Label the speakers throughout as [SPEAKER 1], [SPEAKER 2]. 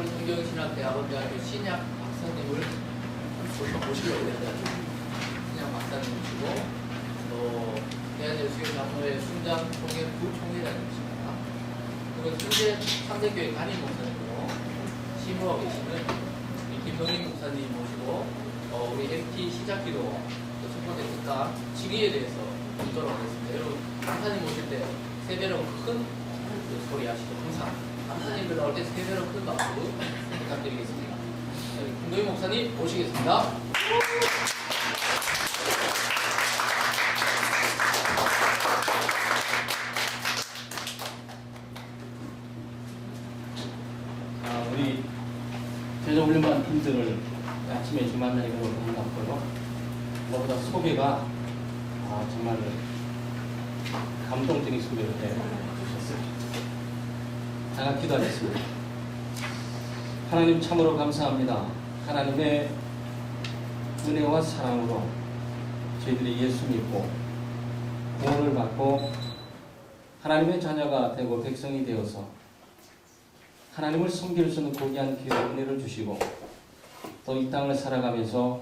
[SPEAKER 1] 서울성경신학대학원대학교 신약 박사님을 모시려고 합니다. 신약 박사님이시고 또 대한예수교장로회 순장 총회 부총회장님이십니다. 그리고 현재 3대교회 담임 목사님으로 심호하고 계시는 김동인 목사님 모시고 우리 MT 시작기도 첫 번째 특강 지리에 대해서 듣도록 하겠습니다. 여러분 강사님 모실 때 세 배로 큰 소리 하시죠. 항상 강사님들 나올 때 세 배로 큰 박수 부탁드리겠습니다. 김동인 목사님 모시겠습니다.
[SPEAKER 2] 우리 제자훈련반 팀들을 아침에 지금 만나니까 너무 반갑고요. 무엇보다 소개가 정말 감동적인 소개를 해주셨어요. 제가 기도하겠습니다. 하나님 참으로 감사합니다. 하나님의 은혜와 사랑으로 저희들이 예수 믿고 구원을 받고 하나님의 자녀가 되고 백성이 되어서 하나님을 섬길 수 있는 고귀한 기회와 은혜를 주시고 또 이 땅을 살아가면서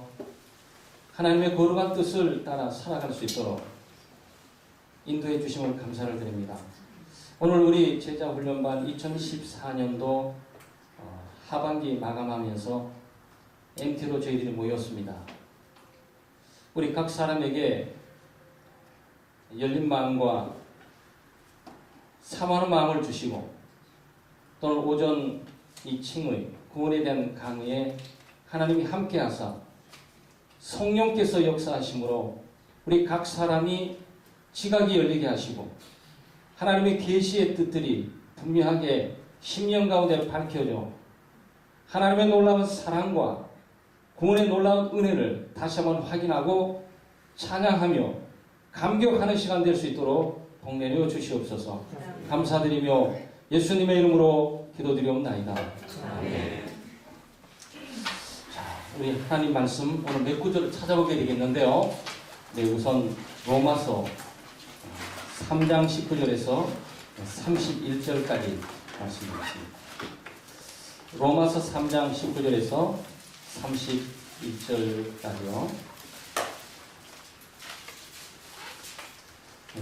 [SPEAKER 2] 하나님의 거룩한 뜻을 따라 살아갈 수 있도록 인도해 주심을 감사를 드립니다. 오늘 우리 제자훈련반 2014년도 하반기 마감하면서 MT로 저희들이 모였습니다. 우리 각 사람에게 열린 마음과 사모하는 마음을 주시고 또는 오전 이 칭의, 구원에 대한 강의에 하나님이 함께하사 성령께서 역사하심으로 우리 각 사람이 지각이 열리게 하시고 하나님의 계시의 뜻들이 분명하게 심령 가운데 밝혀져 하나님의 놀라운 사랑과 구원의 놀라운 은혜를 다시 한번 확인하고 찬양하며 감격하는 시간 될 수 있도록 복내려 주시옵소서. 감사드리며 예수님의 이름으로 기도드리옵나이다. 아멘. 자, 우리 하나님 말씀 오늘 몇 구절을 찾아보게 되겠는데요. 네, 우선 로마서 3장 19절에서 31절까지 말씀드리겠습니다. 로마서 3장 19절에서 31절까지요.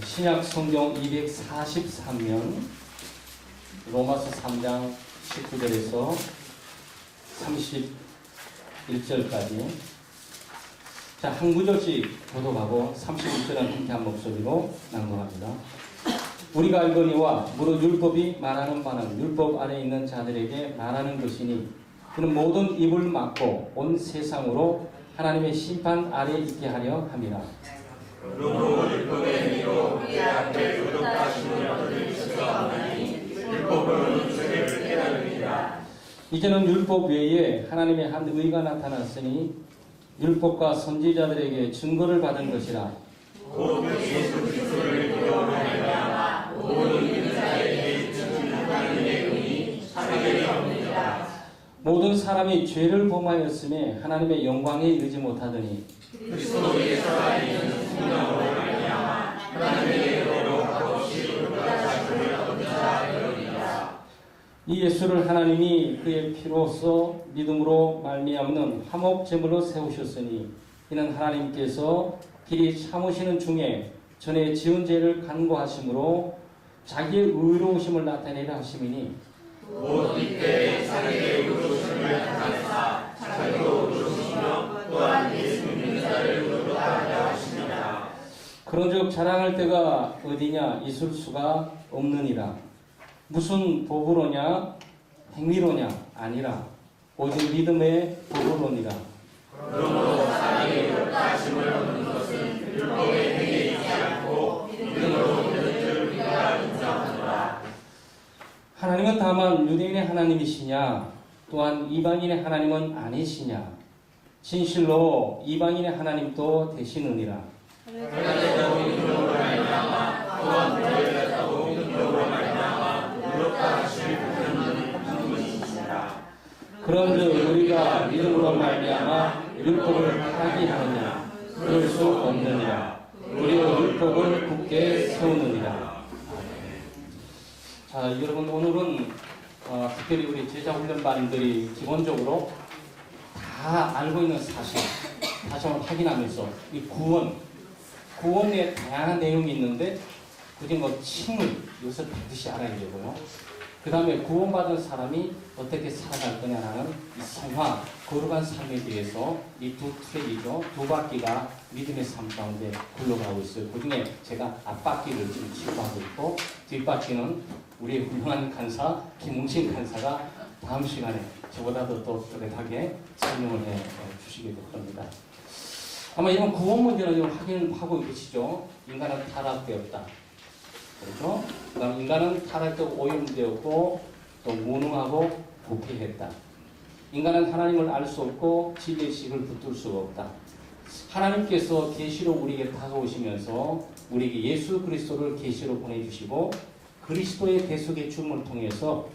[SPEAKER 2] 신약 성경 243면 로마서 3장 19절에서 31절까지 자, 한 구절씩 교독하고 31절은 함께 한 목소리로 낭독합니다. 우리가 알거니와 무릇 율법이 말하는 바는 율법 아래 있는 자들에게 말하는 것이니 그는 모든 입을 막고 온 세상으로 하나님의 심판 아래 있게 하려 함이라.
[SPEAKER 3] 그러므로 율법의 행위로 우리 앞에 교독하심을 얻을 수가 없나니 율법으로는 죄를 깨달으리라.
[SPEAKER 2] 이제는 율법 외에 하나님의 한 의가 나타났으니 율법과 선지자들에게 증거를 받은 것이라.
[SPEAKER 3] 곧 예수 그리스도를 믿어 말미암아 모든 믿는 자에게 주는 하나님의 은이 차별이 없느니라.
[SPEAKER 2] 모든 사람이 죄를 범하였음에 하나님의 영광에 이르지 못하더니
[SPEAKER 3] 그리스도 예수 안에 있는 성령으로 말미암아 하나님의 은혜로 값없이 의롭다하심을 얻은 자 되리라.
[SPEAKER 2] 이 예수를 하나님이 그의 피로써 믿음으로 말미암는 화목 제물로 세우셨으니 이는 하나님께서 길이 참으시는 중에 전에 지은 죄를 간구하심으로 자기의 의로우심을 나타내려 하심이니
[SPEAKER 3] 곧 이때 자기의 의로우심을 나타내사 자기도 의로우시며 또한 예수 믿는 자를 의롭다하려 하시니라.
[SPEAKER 2] 그런즉 자랑할 때가 어디냐 있을 수가 없느니라. 무슨 도구로냐 행위로냐 아니라 오직 믿음의 도구로니라.
[SPEAKER 3] 그러므로 사람이 의롭다하심을 얻는 것은 율법의 행위에 있지 않고 믿음으로 되는 줄 우리가 인정하노라.
[SPEAKER 2] 하나님은 다만 유대인의 하나님이시냐 또한 이방인의 하나님은 아니시냐. 진실로 이방인의 하나님도 되시느니라.
[SPEAKER 3] 하나님께서 믿음으로 말미암아 또한 너희를 가지고 믿음으로 말미암아 의롭다 하실 그분은 분이시니라.
[SPEAKER 2] 그런즉 우리가 믿음으로 말미암아 율법을 파기하느냐 그럴 수 없느니라. 우리가 율법을 굳게 세우느니라. 자, 여러분 오늘은 특별히 우리 제자훈련반들이 기본적으로 다 알고 있는 사실, 다시 한번 확인하면서 이 구원에 다양한 내용이 있는데 그중 칭의, 이것을 반드시 알아야 되고요. 그 다음에 구원받은 사람이 어떻게 살아갈 거냐라는 이 성화, 거룩한 삶에 대해서 이 두 트랙이죠. 두 바퀴가 믿음의 삶 가운데 굴러가고 있어요. 그 중에 제가 앞바퀴를 지금 치료하고 있고, 뒷바퀴는 우리 훌륭한 간사, 김웅신 간사가 다음 시간에 저보다도 또 또렷하게 설명을 해 주시게 될 겁니다. 아마 이런 구원 문제는 좀 확인하고 계시죠? 인간은 타락되었다. 그렇죠? 그 다음 인간은 타락되고 오염되었고 또 무능하고 부패했다. 인간은 하나님을 알 수 없고 진리의 식을 붙들 수가 없다. 하나님께서 계시로 우리에게 다가오시면서 우리에게 예수 그리스도를 계시로 보내주시고 그리스도의 대속의 죽음을 통해서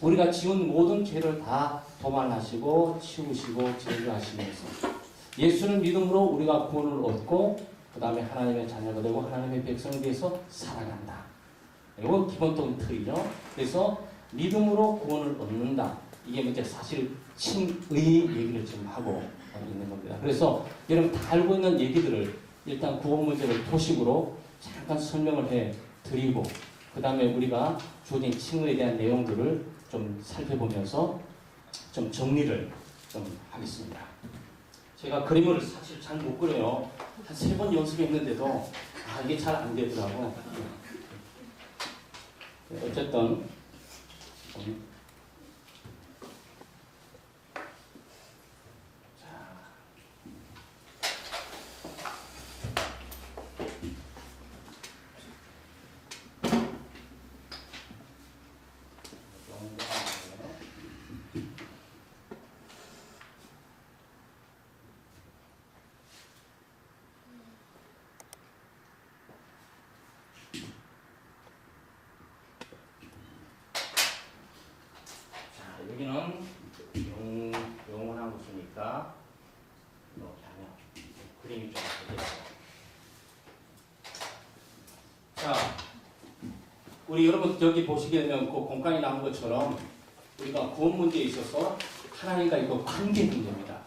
[SPEAKER 2] 우리가 지은 모든 죄를 다 도말하시고 치우시고 제거하시면서 예수를 믿음으로 우리가 구원을 얻고 그 다음에 하나님의 자녀가 되고 하나님의 백성에 대해서 살아간다. 이거 기본적인 틀이죠. 그래서 믿음으로 구원을 얻는다. 이게 이제 사실 칭의 얘기를 지금 하고 있는 겁니다. 그래서 여러분 다 알고 있는 얘기들을 일단 구원 문제를 토식으로 잠깐 설명을 해 드리고 그 다음에 우리가 주어진 칭의에 대한 내용들을 좀 살펴보면서 좀 정리를 좀 하겠습니다. 제가 그림을 사실 잘 못 그려요. 한 3번 연습했는데도 이게 잘 안 되더라고. 어쨌든 여기는 영원한 곳이니까 이렇게 하면 그림이 좀 되겠어요. 자, 우리 여러분 여기 보시게 되면 그 공간이 나온 것처럼 우리가 구원 문제에 있어서 하나님과의 그 관계 문제입니다.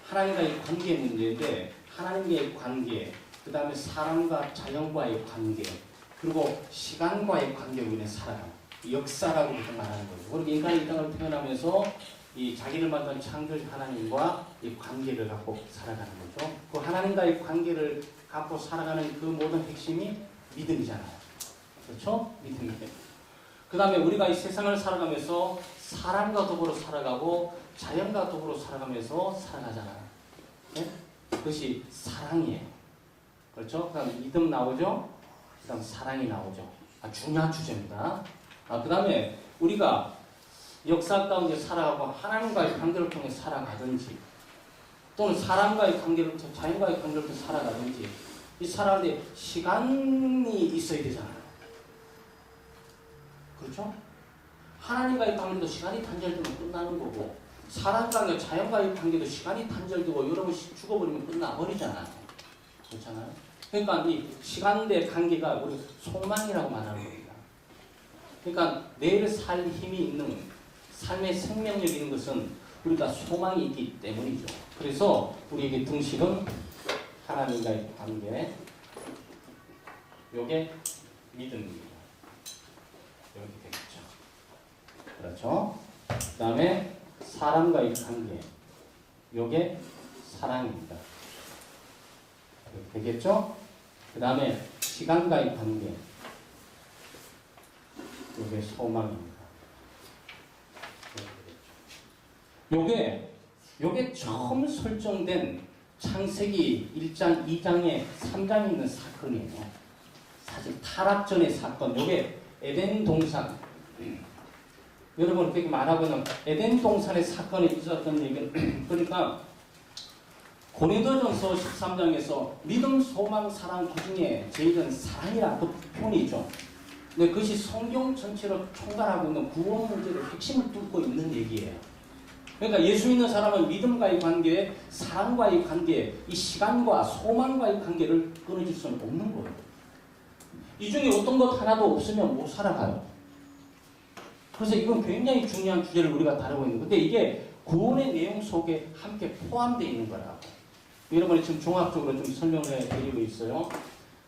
[SPEAKER 2] 하나님과의 관계 문제인데 하나님과의 관계, 그 다음에 사람과 자연과의 관계, 그리고 시간과의 관계로 인해 살아가는 역사라고 말하는 거죠. 그리고 인간이 이 땅을 태어나면서 이 자기를 만든 창조주 하나님과 이 관계를 갖고 살아가는 거죠. 그 하나님과의 관계를 갖고 살아가는 그 모든 핵심이 믿음이잖아요. 그렇죠? 믿음이에요. 그 다음에 우리가 이 세상을 살아가면서 사람과 더불어 살아가고 자연과 더불어 살아가면서 살아가잖아요. 네? 그것이 사랑이에요. 그렇죠? 그 다음 믿음 나오죠? 그 다음 사랑이 나오죠. 중요한 주제입니다. 그 다음에 우리가 역사 가운데 살아가고 하나님과의 관계를 통해 살아가든지 또는 사람과의 관계를 통해 자연과의 관계를 통해 살아가든지 이 살아가는데 시간이 있어야 되잖아요. 그렇죠? 하나님과의 관계도 시간이 단절되면 끝나는 거고 사람과의 자연과의 관계도 시간이 단절되고 여러분 죽어버리면 끝나버리잖아요. 그렇잖아요? 그러니까 이 시간대 관계가 우리 소망이라고 말하는 겁니다. 그러니까 내일 살 힘이 있는 삶의 생명력이 있는 것은 우리가 소망이 있기 때문이죠. 그래서 우리에게 등식은 하나님과의 관계, 요게 믿음입니다. 이렇게 되겠죠. 그렇죠? 그 다음에 사람과의 관계, 요게 사랑입니다. 이렇게 되겠죠? 그 다음에 시간과의 관계, 요게 소망입니다. 요게 처음 설정된 창세기 1장, 2장에 3장에 있는 사건이에요. 사실 타락 전의 사건. 요게 에덴 동산. 여러분 그렇게 말하고 있는 에덴 동산의 사건에 있었던 얘기는 그러니까 고린도전서 13장에서 믿음, 소망, 사랑 그 중에 제일은 사랑이라는 그 표현이죠. 근데 그것이 성경 전체를 총괄하고 있는 구원 문제를 핵심을 뚫고 있는 얘기예요. 그러니까 예수 믿는 사람은 믿음과의 관계, 사랑과의 관계, 이 시간과 소망과의 관계를 끊어질 수는 없는 거예요. 이 중에 어떤 것 하나도 없으면 못 살아가요. 그래서 이건 굉장히 중요한 주제를 우리가 다루고 있는 건데 이게 구원의 내용 속에 함께 포함되어 있는 거라고. 여러분이 지금 종합적으로 좀 설명해 드리고 있어요.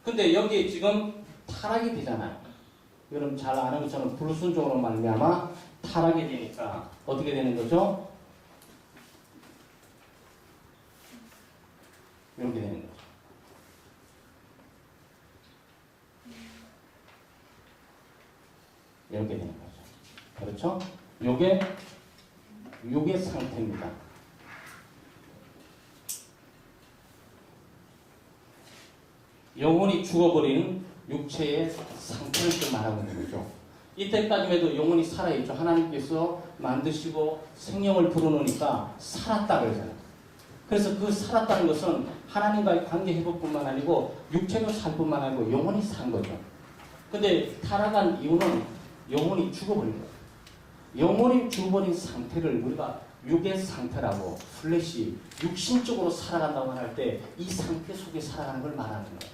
[SPEAKER 2] 근데 여기에 지금 타락이 되잖아요. 여러분 잘 아는 것처럼 불순종으로 말미암아 타락이 되니까 어떻게 되는 거죠? 이렇게 되는 거죠. 이렇게 되는 거죠. 그렇죠? 요게 상태입니다. 영혼이 죽어버리는 육체의 상태를 좀 말하고 있는 거죠. 이때까지만 해도 영혼이 살아있죠. 하나님께서 만드시고 생명을 불어넣으니까 살았다 그러잖아요. 그래서 그 살았다는 것은 하나님과의 관계 회복뿐만 아니고 육체도 살 뿐만 아니고 영혼이 산 거죠. 근데 타락한 이유는 영혼이 죽어버린 거예요. 영혼이 죽어버린 상태를 우리가 육의 상태라고, 플래시, 육신적으로 살아간다고 할 때 이 상태 속에 살아가는 걸 말하는 거예요.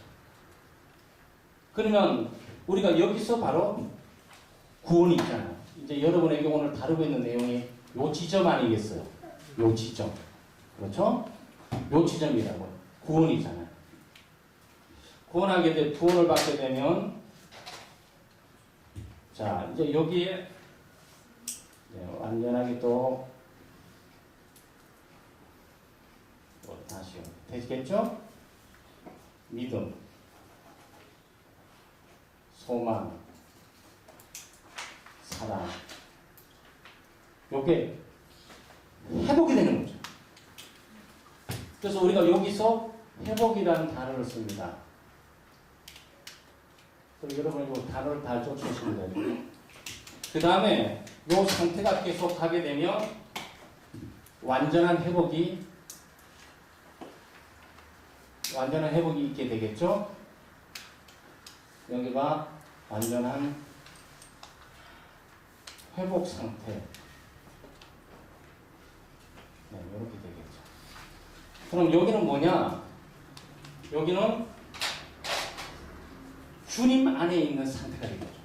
[SPEAKER 2] 그러면 우리가 여기서 바로 구원이 있잖아요. 이제 여러분에게 오늘 다루고 있는 내용이 요 지점 아니겠어요? 요 지점. 그렇죠? 요 지점이라고. 구원이잖아요. 구원을 받게 되면 자, 이제 여기에 완전하게 또 다시요. 되시겠죠? 믿음, 소망, 사랑. 요게 회복이 되는 거죠. 그래서 우리가 여기서 회복이라는 단어를 씁니다. 그래서 여러분 이 단어를 다 쫓으시면 돼요. 그 다음에 이 상태가 계속 가게 되면 완전한 회복이 있게 되겠죠? 여기가 완전한 회복 상태. 네, 이렇게 되겠죠. 그럼 여기는 뭐냐? 여기는 주님 안에 있는 상태가 되겠죠.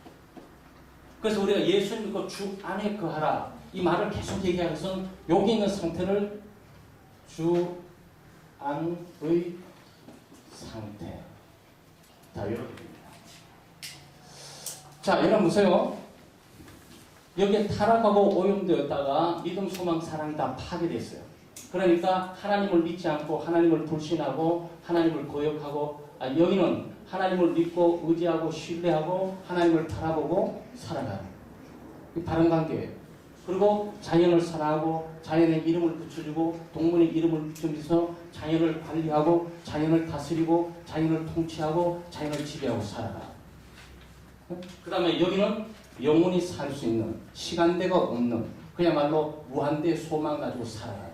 [SPEAKER 2] 그래서 우리가 예수 믿고 주 안에 거하라. 이 말을 계속 얘기하는 것은 여기 있는 상태를 주 안의 상태. 자, 이렇게 됩니다. 자, 여러분 보세요. 여기에 타락하고 오염되었다가 믿음, 소망, 사랑이 다 파괴됐어요. 그러니까 하나님을 믿지 않고 하나님을 불신하고 하나님을 거역하고 여기는 하나님을 믿고 의지하고 신뢰하고 하나님을 바라보고 살아가는 이 바른 관계예요. 그리고 자연을 사랑하고 자연의 이름을 붙여주고 동물의 이름을 붙여주면서 자연을 관리하고 자연을 다스리고 자연을 통치하고 자연을 지배하고 살아가. 그 다음에 여기는 영원히 살 수 있는 시간대가 없는 그야말로 무한대의 소망 가지고 살아가요.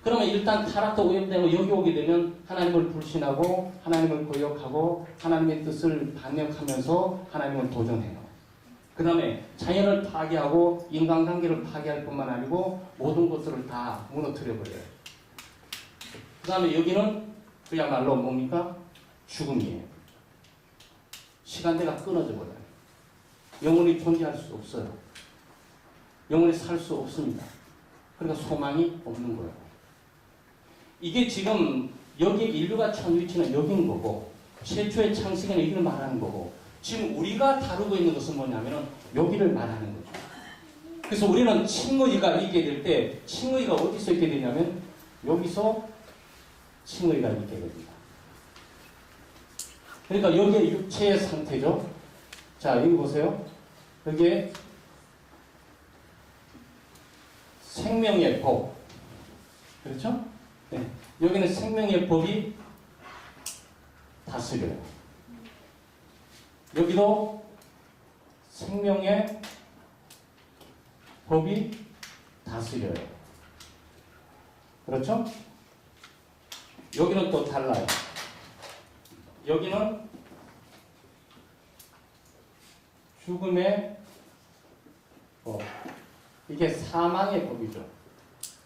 [SPEAKER 2] 그러면 일단 타락도 오염되고 여기 오게 되면 하나님을 불신하고 하나님을 거역하고 하나님의 뜻을 반역하면서 하나님을 도전해요. 그 다음에 자연을 파괴하고 인간관계를 파괴할 뿐만 아니고 모든 것들을 다 무너뜨려버려요. 그 다음에 여기는 그야말로 뭡니까? 죽음이에요. 시간대가 끊어져 버려요. 영원히 존재할 수 없어요. 영원히 살 수 없습니다. 그러니까 소망이 없는 거예요. 이게 지금 여기 인류가 처한 위치는 여기인 거고 최초의 창세기는 여기를 말하는 거고 지금 우리가 다루고 있는 것은 뭐냐면은 여기를 말하는 거죠. 그래서 우리는 칭의가 있게 될 때 칭의가 어디서 있게 되냐면 여기서 칭의가 있게 됩니다. 그러니까 여기에 육체의 상태죠. 자, 여기 보세요. 여기에 생명의 법. 그렇죠? 네. 여기는 생명의 법이 다스려요. 여기도 생명의 법이 다스려요. 그렇죠? 여기는 또 달라요. 여기는 죽음의 법. 이게 사망의 법이죠.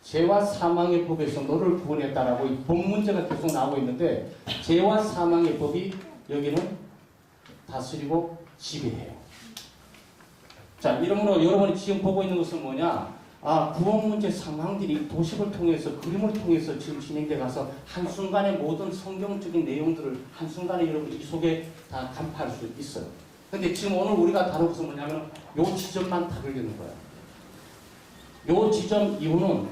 [SPEAKER 2] 죄와 사망의 법에서 너를 구원했다라고 이 법 문제가 계속 나오고 있는데 죄와 사망의 법이 여기는 다스리고 지배해요. 자, 이러므로 여러분이 지금 보고 있는 것은 뭐냐? 구원 문제 상황들이 도식을 통해서, 그림을 통해서 지금 진행돼 가서 한순간에 모든 성경적인 내용들을 한순간에 여러분 이 속에 다 간파할 수 있어요. 근데 지금 오늘 우리가 다룰 것은 뭐냐면 요 지점만 다루려는 거예요. 요 지점 이후는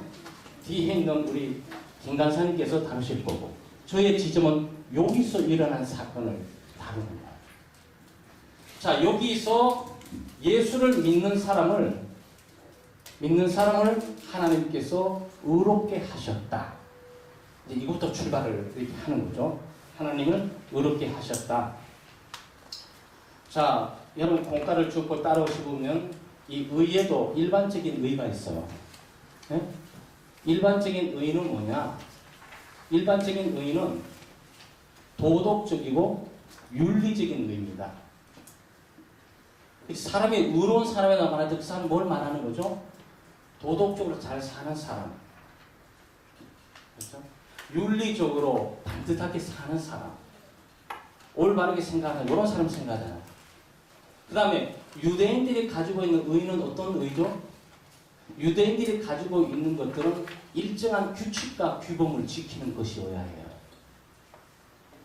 [SPEAKER 2] 뒤에 있는 우리 김간사님께서 다루실 거고, 저의 지점은 여기서 일어난 사건을 다루는 거예요. 자, 여기서 예수를 믿는 사람을 하나님께서 의롭게 하셨다. 이제 이것부터 출발을 이렇게 하는 거죠. 하나님을 의롭게 하셨다. 자, 여러분 공과를 쭉 따라오시면 이 의에도 일반적인 의가 있어요. 네? 일반적인 의는 뭐냐? 일반적인 의는 도덕적이고 윤리적인 의입니다. 사람이 의로운 사람이라고 말할 때 그 사람은 뭘 말하는 거죠? 도덕적으로 잘 사는 사람. 그렇죠? 윤리적으로 반듯하게 사는 사람. 올바르게 생각하는 이런 사람 생각하잖아요. 그 다음에 유대인들이 가지고 있는 의는 어떤 의죠? 유대인들이 가지고 있는 것들은 일정한 규칙과 규범을 지키는 것이어야 해요.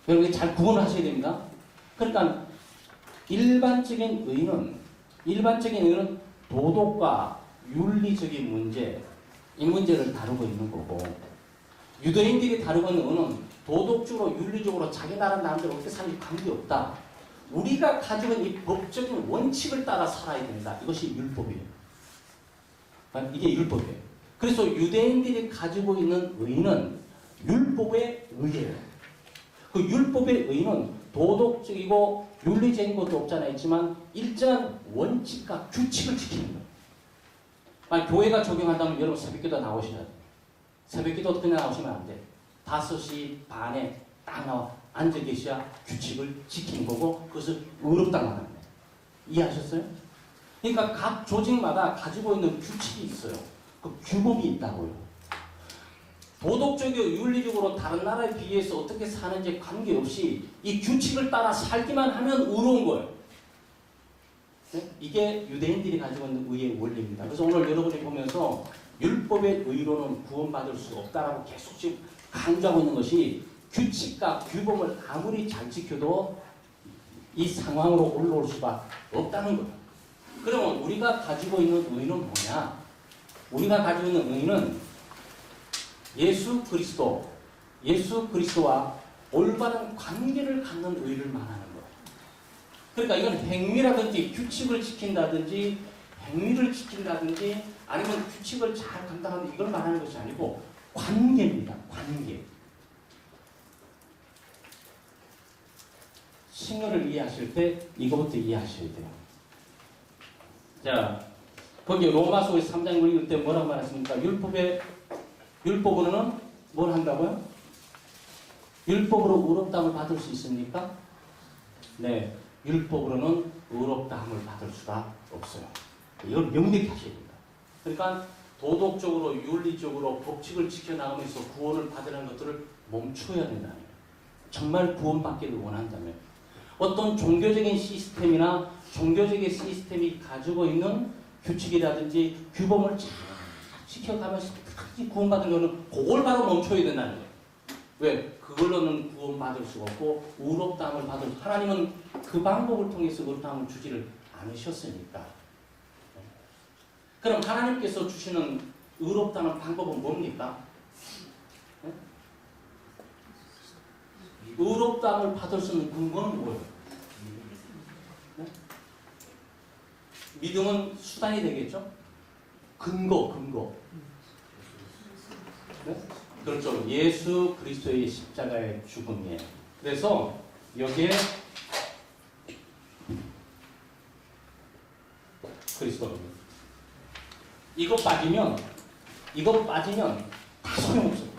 [SPEAKER 2] 여러분 잘 구분을 하셔야 됩니다. 그러니까 일반적인 의는 도덕과 윤리적인 문제, 이 문제를 다루고 있는 거고, 유대인들이 다루고 있는 의는 도덕적으로 윤리적으로 자기 나름대로 어떻게 사는지 관계없다. 우리가 가지고 있는 이 법적인 원칙을 따라 살아야 된다. 이것이 율법이에요. 이게 율법이에요. 그래서 유대인들이 가지고 있는 의는 율법의 의예요. 그 율법의 의는 도덕적이고 윤리적인 것도 없잖아 있지만 일정한 원칙과 규칙을 지키는 거예요. 만약 교회가 적용한다면 여러분 새벽기도 나오셔야 돼요. 새벽기도 그냥 나오시면 안 돼. 5시 반에 딱 나와 앉아 계셔야 규칙을 지키는 거고 그것을 의롭다 말하는 거예요. 이해하셨어요? 그러니까 각 조직마다 가지고 있는 규칙이 있어요. 그 규범이 있다고요. 도덕적이고 윤리적으로 다른 나라에 비해서 어떻게 사는지 관계없이 이 규칙을 따라 살기만 하면 의로운 거예요. 네? 이게 유대인들이 가지고 있는 의의 원리입니다. 그래서 오늘 여러분이 보면서 율법의 의로는 구원받을 수 없다라고 계속 지금 강조하고 있는 것이 규칙과 규범을 아무리 잘 지켜도 이 상황으로 올라올 수가 없다는 거예요. 그러면 우리가 가지고 있는 의는 뭐냐? 우리가 가지고 있는 의는 예수 그리스도와 올바른 관계를 갖는 의를 말하는 거예요. 그러니까 이건 행위라든지 규칙을 지킨다든지 행위를 지킨다든지 아니면 규칙을 잘 감당하는 이걸 말하는 것이 아니고 관계입니다. 관계. 신경을 이해하실 때 이거부터 이해하셔야 돼요. 자, 거기 로마서 3장 읽을 때 뭐라고 말했습니까? 율법으로는 뭘 한다고요? 율법으로 의롭다함을 받을 수 있습니까? 네, 율법으로는 의롭다함을 받을 수가 없어요. 이걸 명백히 하셔야 됩니다. 그러니까 도덕적으로 윤리적으로 법칙을 지켜나가면서 구원을 받으려는 것들을 멈춰야 된다는 거예요. 정말 구원받기를 원한다면 어떤 종교적인 시스템이나 종교적인 시스템이 가지고 있는 규칙이라든지 규범을 잘 지켜가면서 끝까지 구원받은 거는 그걸 바로 멈춰야 된다는 거예요. 왜? 그걸로는 구원받을 수가 없고 의롭다함을 받을 하나님은 그 방법을 통해서 의롭다함을 주지를 않으셨으니까. 그럼 하나님께서 주시는 의롭다는 방법은 뭡니까? 네? 의롭다함을 받을 수 있는 근거는 뭐예요? 네? 믿음은 수단이 되겠죠? 근거. 네? 그렇죠. 예수 그리스도의 십자가의 죽음이에요. 그래서 여기에 그리스도입니다. 이거 빠지면 다 소용없어요.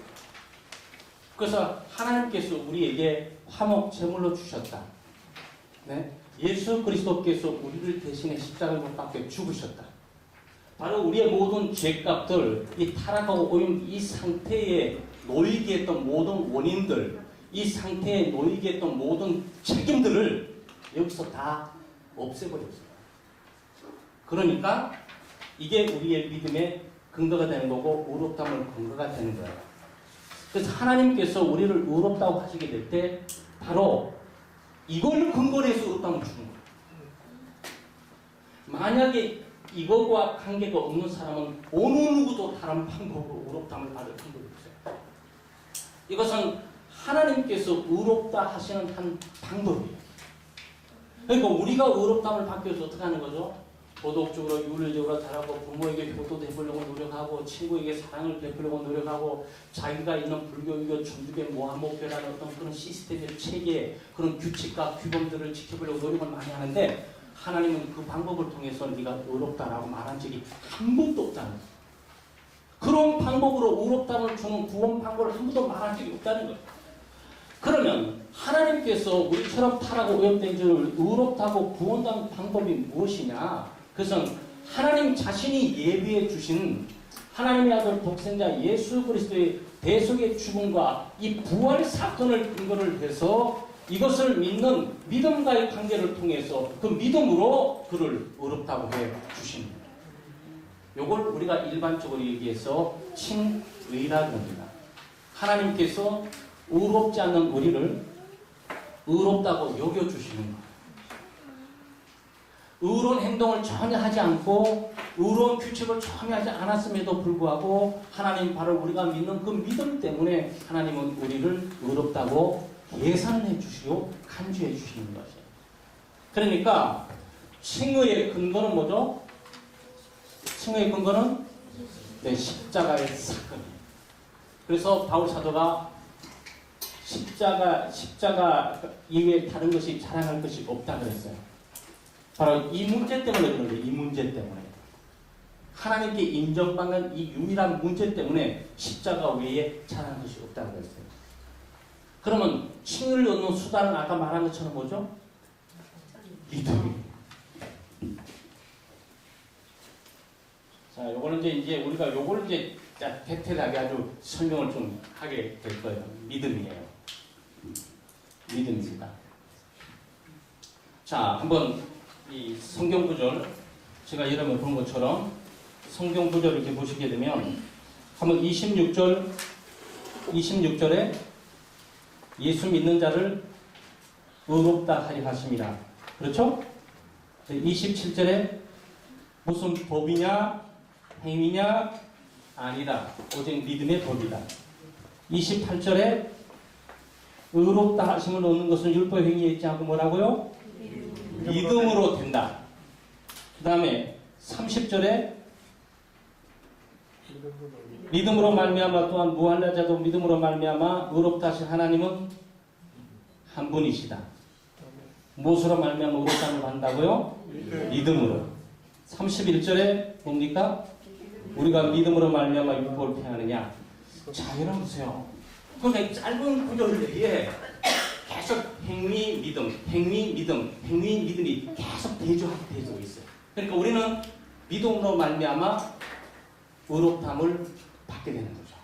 [SPEAKER 2] 그래서 하나님께서 우리에게 화목 제물로 주셨다. 네? 예수 그리스도께서 우리를 대신해 십자가를 못 박혀 죽으셨다. 바로 우리의 모든 죄값들, 이 타락하고 오염 이 상태에 놓이게 했던 모든 원인들, 이 상태에 놓이게 했던 모든 책임들을 여기서 다 없애버렸어요. 그러니까 이게 우리의 믿음의 근거가 되는 거고 의롭다함의 근거가 되는 거예요. 그래서 하나님께서 우리를 의롭다고 하시게 될 때 바로 이걸 근거로 해서 의롭다함을 주는 거예요. 만약에 이것과 관계가 없는 사람은 어느 누구도 다른 방법으로 의롭다함을 받을 방법이 없어요. 이것은 하나님께서 의롭다 하시는 한 방법이에요. 그러니까 우리가 의롭다함을 받기 위해서 어떻게 하는 거죠? 도덕적으로 윤리적으로 잘하고 부모에게 효도도 해보려고 노력하고 친구에게 사랑을 베풀려고 노력하고 자기가 있는 불교이고 천주교 모함목교라는 어떤 그런 시스템의 체계 그런 규칙과 규범들을 지켜보려고 노력을 많이 하는데 하나님은 그 방법을 통해서 네가 의롭다라고 말한 적이 한 번도 없다는 거예요. 그런 방법으로 의롭다함을 주는 구원 방법을 한 번도 말한 적이 없다는 거예요. 그러면 하나님께서 우리처럼 타락하고 오염된 자를 의롭다고 구원하는 방법이 무엇이냐? 그것은 하나님 자신이 예비해 주신 하나님의 아들 독생자 예수 그리스도의 대속의 죽음과 이 부활 사건을 근거를 해서 이것을 믿는 믿음과의 관계를 통해서 그 믿음으로 그를 의롭다고 해 주십니다. 이걸 우리가 일반적으로 얘기해서 칭의라고 합니다. 하나님께서 의롭지 않는 우리를 의롭다고 여겨주시는 거예요. 의로운 행동을 전혀 하지 않고 의로운 규칙을 전혀 하지 않았음에도 불구하고 하나님 바로 우리가 믿는 그 믿음 때문에 하나님은 우리를 의롭다고 예산해 주시고 간주해 주시는 것이에요. 그러니까 칭의의 근거는 뭐죠? 칭의의 근거는 십자가의 사건이에요. 그래서 바울 사도가 십자가 이외에 다른 것이 자랑할 것이 없다 그랬어요. 바로 이 문제 때문에 그런 거예요. 이 문제 때문에. 하나님께 인정받는 이 유일한 문제 때문에 십자가 외에 자랑할 것이 없다 그랬어요. 그러면 칭의를 얻는 수단은 아까 말한 것처럼 뭐죠? 믿음이에요. 자, 요거는 이제 우리가 요걸 이제 디테일하게 아주 설명을 좀 하게 될 거예요. 믿음이에요. 믿음입니다. 자, 한번 이 성경 구절 제가 여러분 본 것처럼 성경 구절을 이렇게 보시게 되면 한번 26절에 예수 믿는 자를 의롭다 하리 하십니다. 그렇죠? 27절에 무슨 법이냐 행위냐 아니다. 오직 믿음의 법이다. 28절에 의롭다 하심을 얻는 것은 율법 행위에 있지 않고 뭐라고요? 믿음으로 된다. 그 다음에 30절에 믿음으로 말미암아 또한 무한한 자도 믿음으로 말미암아 의롭다 하신 하나님은 한 분이시다. 무엇으로 말미암아 의롭다함을 받는다고요? 믿음으로. 31절에 뭡니까? 우리가 믿음으로 말미암아 율법을 폐하느냐. 자, 여러분 보세요. 그러니까 짧은 구절 내에 계속 행위, 믿음, 행위, 믿음, 행위, 믿음이 계속 대조하고 있어요. 그러니까 우리는 믿음으로 말미암아 의롭다함을 받게 되는 거죠.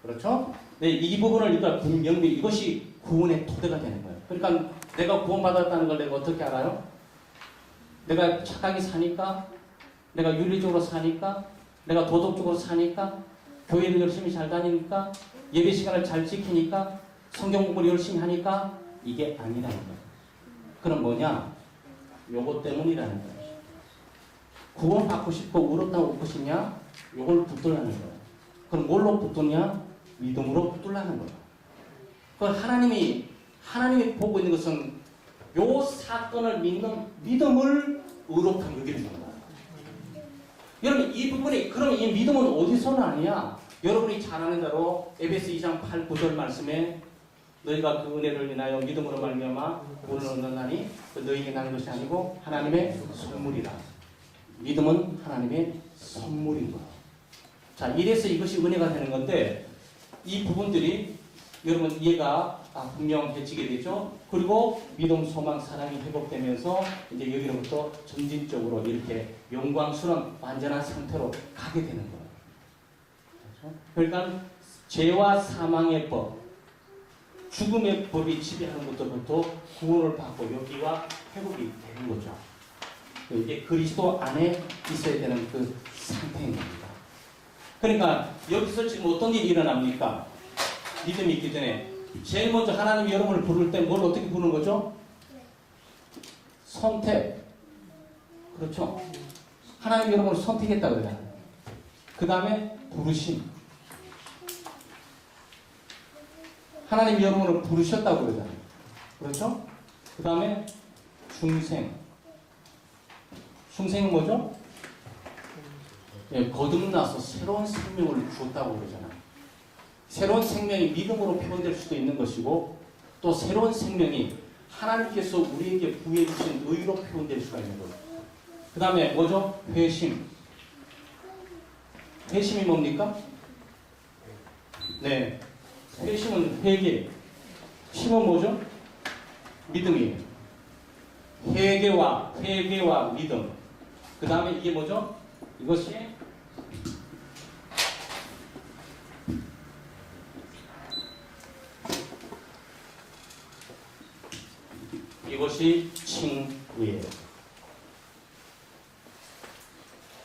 [SPEAKER 2] 그렇죠? 네, 이 부분을 일단 분명히 이것이 구원의 토대가 되는 거예요. 그러니까 내가 구원받았다는 걸 내가 어떻게 알아요? 내가 착하게 사니까, 내가 윤리적으로 사니까, 내가 도덕적으로 사니까, 교회를 열심히 잘 다니니까, 예배 시간을 잘 지키니까, 성경 공부를 열심히 하니까 이게 아니라는 거예요. 그럼 뭐냐? 요것 때문이라는 거예요. 구원 받고 싶고 의롭다고 얻고 싶냐? 요걸 붙들라는 거예요. 그럼 뭘로 붙드냐? 믿음으로 붙들라는 거예요. 그 하나님이 보고 있는 것은 요 사건을 믿는 믿음을 의롭다고 여겨주는 거예요. 여러분 이 부분이 그럼 이 믿음은 어디서 나냐? 여러분이 잘 아는 대로 에베소 2장 8, 9절 말씀에 너희가 그 은혜를 인하여 믿음으로 말미암아 구원을 얻는다니 너희에게 나는 것이 아니고 하나님의 선물이라. 믿음은 하나님의 선물인 거예요. 자, 이래서 이것이 은혜가 되는 건데 이 부분들이 여러분 이해가 분명해지게 되죠. 그리고 믿음, 소망, 사랑이 회복되면서 이제 여기로부터 점진적으로 이렇게 영광스러운 완전한 상태로 가게 되는 거예요. 그렇죠? 그러니까 죄와 사망의 법, 죽음의 법이 지배하는 것부터 구원을 받고 여기와 회복이 되는 거죠. 이게 그리스도 안에 있어야 되는 그 상태인 겁니다. 그러니까 여기서 지금 어떤 일이 일어납니까? 믿음이 있기 전에 제일 먼저 하나님이 여러분을 부를 때 뭘 어떻게 부르는 거죠? 선택. 그렇죠? 하나님이 여러분을 선택했다고 그러잖아요. 그 다음에 부르심. 하나님이 여러분을 부르셨다고 그러잖아요. 그렇죠? 그 다음에 중생. 중생은 뭐죠? 예, 거듭나서 새로운 생명을 주었다고 그러잖아요. 새로운 생명이 믿음으로 표현될 수도 있는 것이고 또 새로운 생명이 하나님께서 우리에게 부여해 주신 의로 표현될 수가 있는 거예요. 그 다음에 뭐죠? 회심. 회심이 뭡니까? 네. 회심은 회개. 심은 뭐죠? 믿음이에요. 회개와 믿음. 그 다음에 이게 뭐죠? 이것이 칭의예요.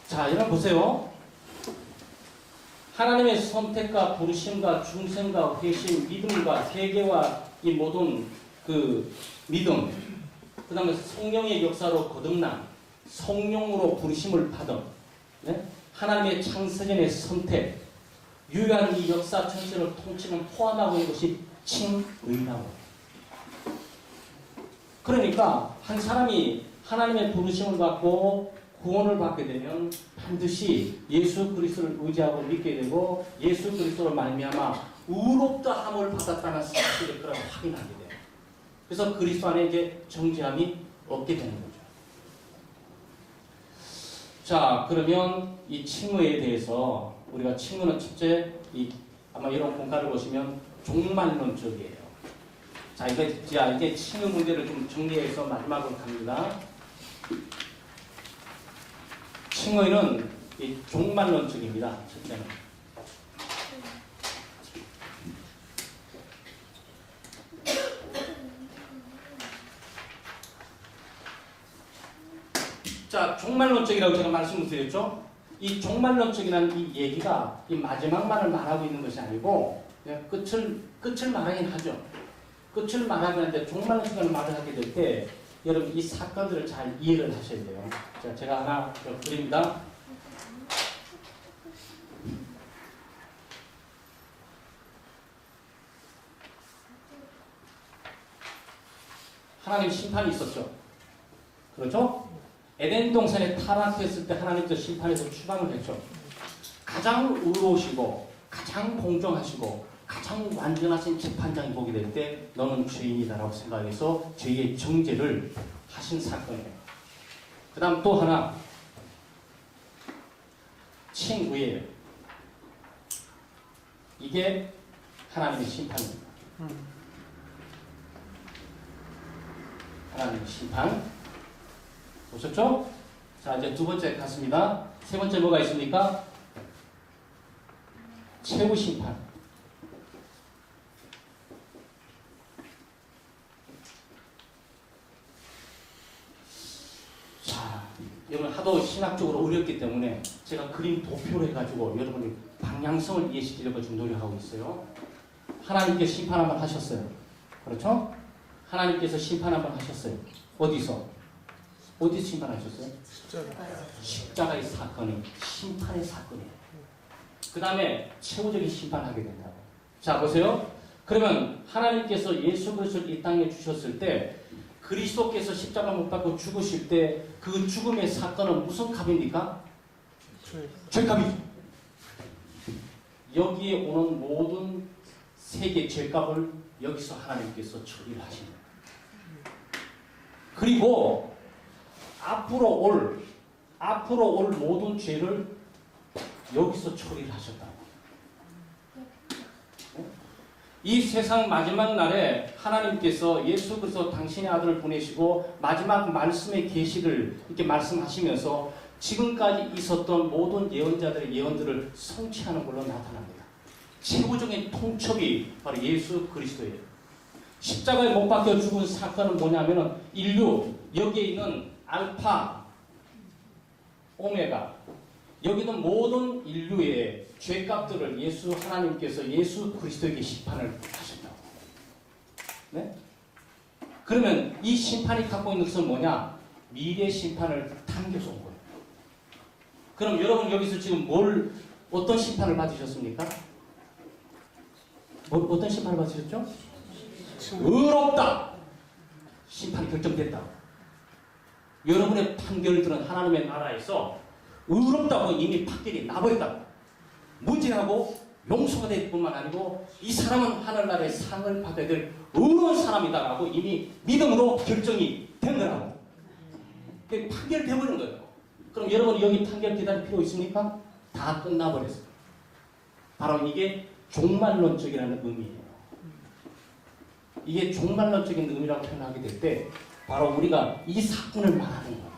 [SPEAKER 2] 자, 여러분 보세요. 하나님의 선택과 부르심과 중생과 회심, 믿음과 회개와 이 모든 그 믿음, 그 다음에 성령의 역사로 거듭남, 성령으로 부르심을 받은, 네? 하나님의 창세전의 선택, 유효한 이 역사 전체를 통째로 포함하고 있는 것이 칭의라고. 그러니까 한 사람이 하나님의 부르심을 받고 구원을 받게 되면 반드시 예수 그리스도를 의지하고 믿게 되고 예수 그리스도로 말미암아 의롭다함을 받았다는 사실을 그럼 확인하게 돼요. 그래서 그리스도 안에 이제 정죄함이 없게 되는 거죠. 자, 그러면 이 칭의에 대해서 우리가 칭의는 첫째 아마 이런 공과를 보시면 종말론적이에요. 자, 이제 칭의 문제를 좀 정리해서 마지막으로 갑니다. 칭의는 이 종말론적입니다. 첫째는. 자, 종말론적이라고 제가 말씀을 드렸죠. 이 종말론적이라는 이 얘기가 이 마지막만을 말하고 있는 것이 아니고 그냥 끝을 말하긴 하죠. 끝을 말하긴 하는데 종말론적인 말을 하게 될 때 여러분 이 사건들을 잘 이해를 하셔야 돼요. 자, 제가 하나 그립니다. 하나님 심판이 있었죠. 그렇죠? 에덴 동산에 타락했을 때 하나님께서 심판에서 추방을 했죠. 가장 의로우시고 가장 공정하시고 가장 완전하신 재판장이 보게 될 때 너는 죄인이다라고 생각해서 죄의 정죄를 하신 사건이에요. 그 다음 또 하나 칭의예요. 이게 하나님의 심판입니다. 하나님의 심판 보셨죠? 자, 이제 두 번째 갔습니다. 세 번째 뭐가 있습니까? 최후 심판. 자, 여러분 하도 신학적으로 어렵기 때문에 제가 그림 도표를 해가지고 여러분이 방향성을 이해시키려고 지금 노력하고 있어요. 하나님께서 심판 한번 하셨어요. 그렇죠? 하나님께서 심판 한번 하셨어요. 어디서 심판하셨어요? 십자가의 사건이 심판의 사건이에요. 그 다음에 최후적인 심판하게 된다고. 자, 보세요. 그러면 하나님께서 예수 그리스도를 이 땅에 주셨을 때 그리스도께서 십자가 못 박고 죽으실 때 그 죽음의 사건은 무슨 값입니까? 죄값이죠. 여기에 오는 모든 세계 죄값을 여기서 하나님께서 처리를 하십니다. 그리고 앞으로 올 모든 죄를 여기서 처리를 하셨다고. 이 세상 마지막 날에 하나님께서 예수 그리스도 당신의 아들을 보내시고 마지막 말씀의 계시를 이렇게 말씀하시면서 지금까지 있었던 모든 예언자들의 예언들을 성취하는 걸로 나타납니다. 최후적인 통첩이 바로 예수 그리스도예요. 십자가에 못 박혀 죽은 사건은 뭐냐면은 인류 여기에 있는 알파, 오메가. 여기는 모든 인류의 죄값들을 예수 하나님께서 예수 그리스도에게 심판을 하신다고. 네? 그러면 이 심판이 갖고 있는 것은 뭐냐? 미래 심판을 당겨서 온 거예요. 그럼 여러분 여기서 지금 어떤 심판을 받으셨습니까? 어떤 심판을 받으셨죠? 의롭다! 심판이 결정됐다. 여러분의 판결들은 하나님의 나라에서 의롭다고 이미 판결이 나버렸다. 무죄하고 용서가 될 뿐만 아니고 이 사람은 하늘나라의 상을 받아야 될 의로운 사람이다라고 이미 믿음으로 결정이 된 거라고. 판결되어버린 거예요. 그럼 여러분 여기 판결 기다릴 필요 있습니까? 다 끝나버렸어요. 바로 이게 종말론적이라는 의미예요. 이게 종말론적인 의미라고 표현하게 될 때 바로 우리가 이 사건을 말하는 거예요.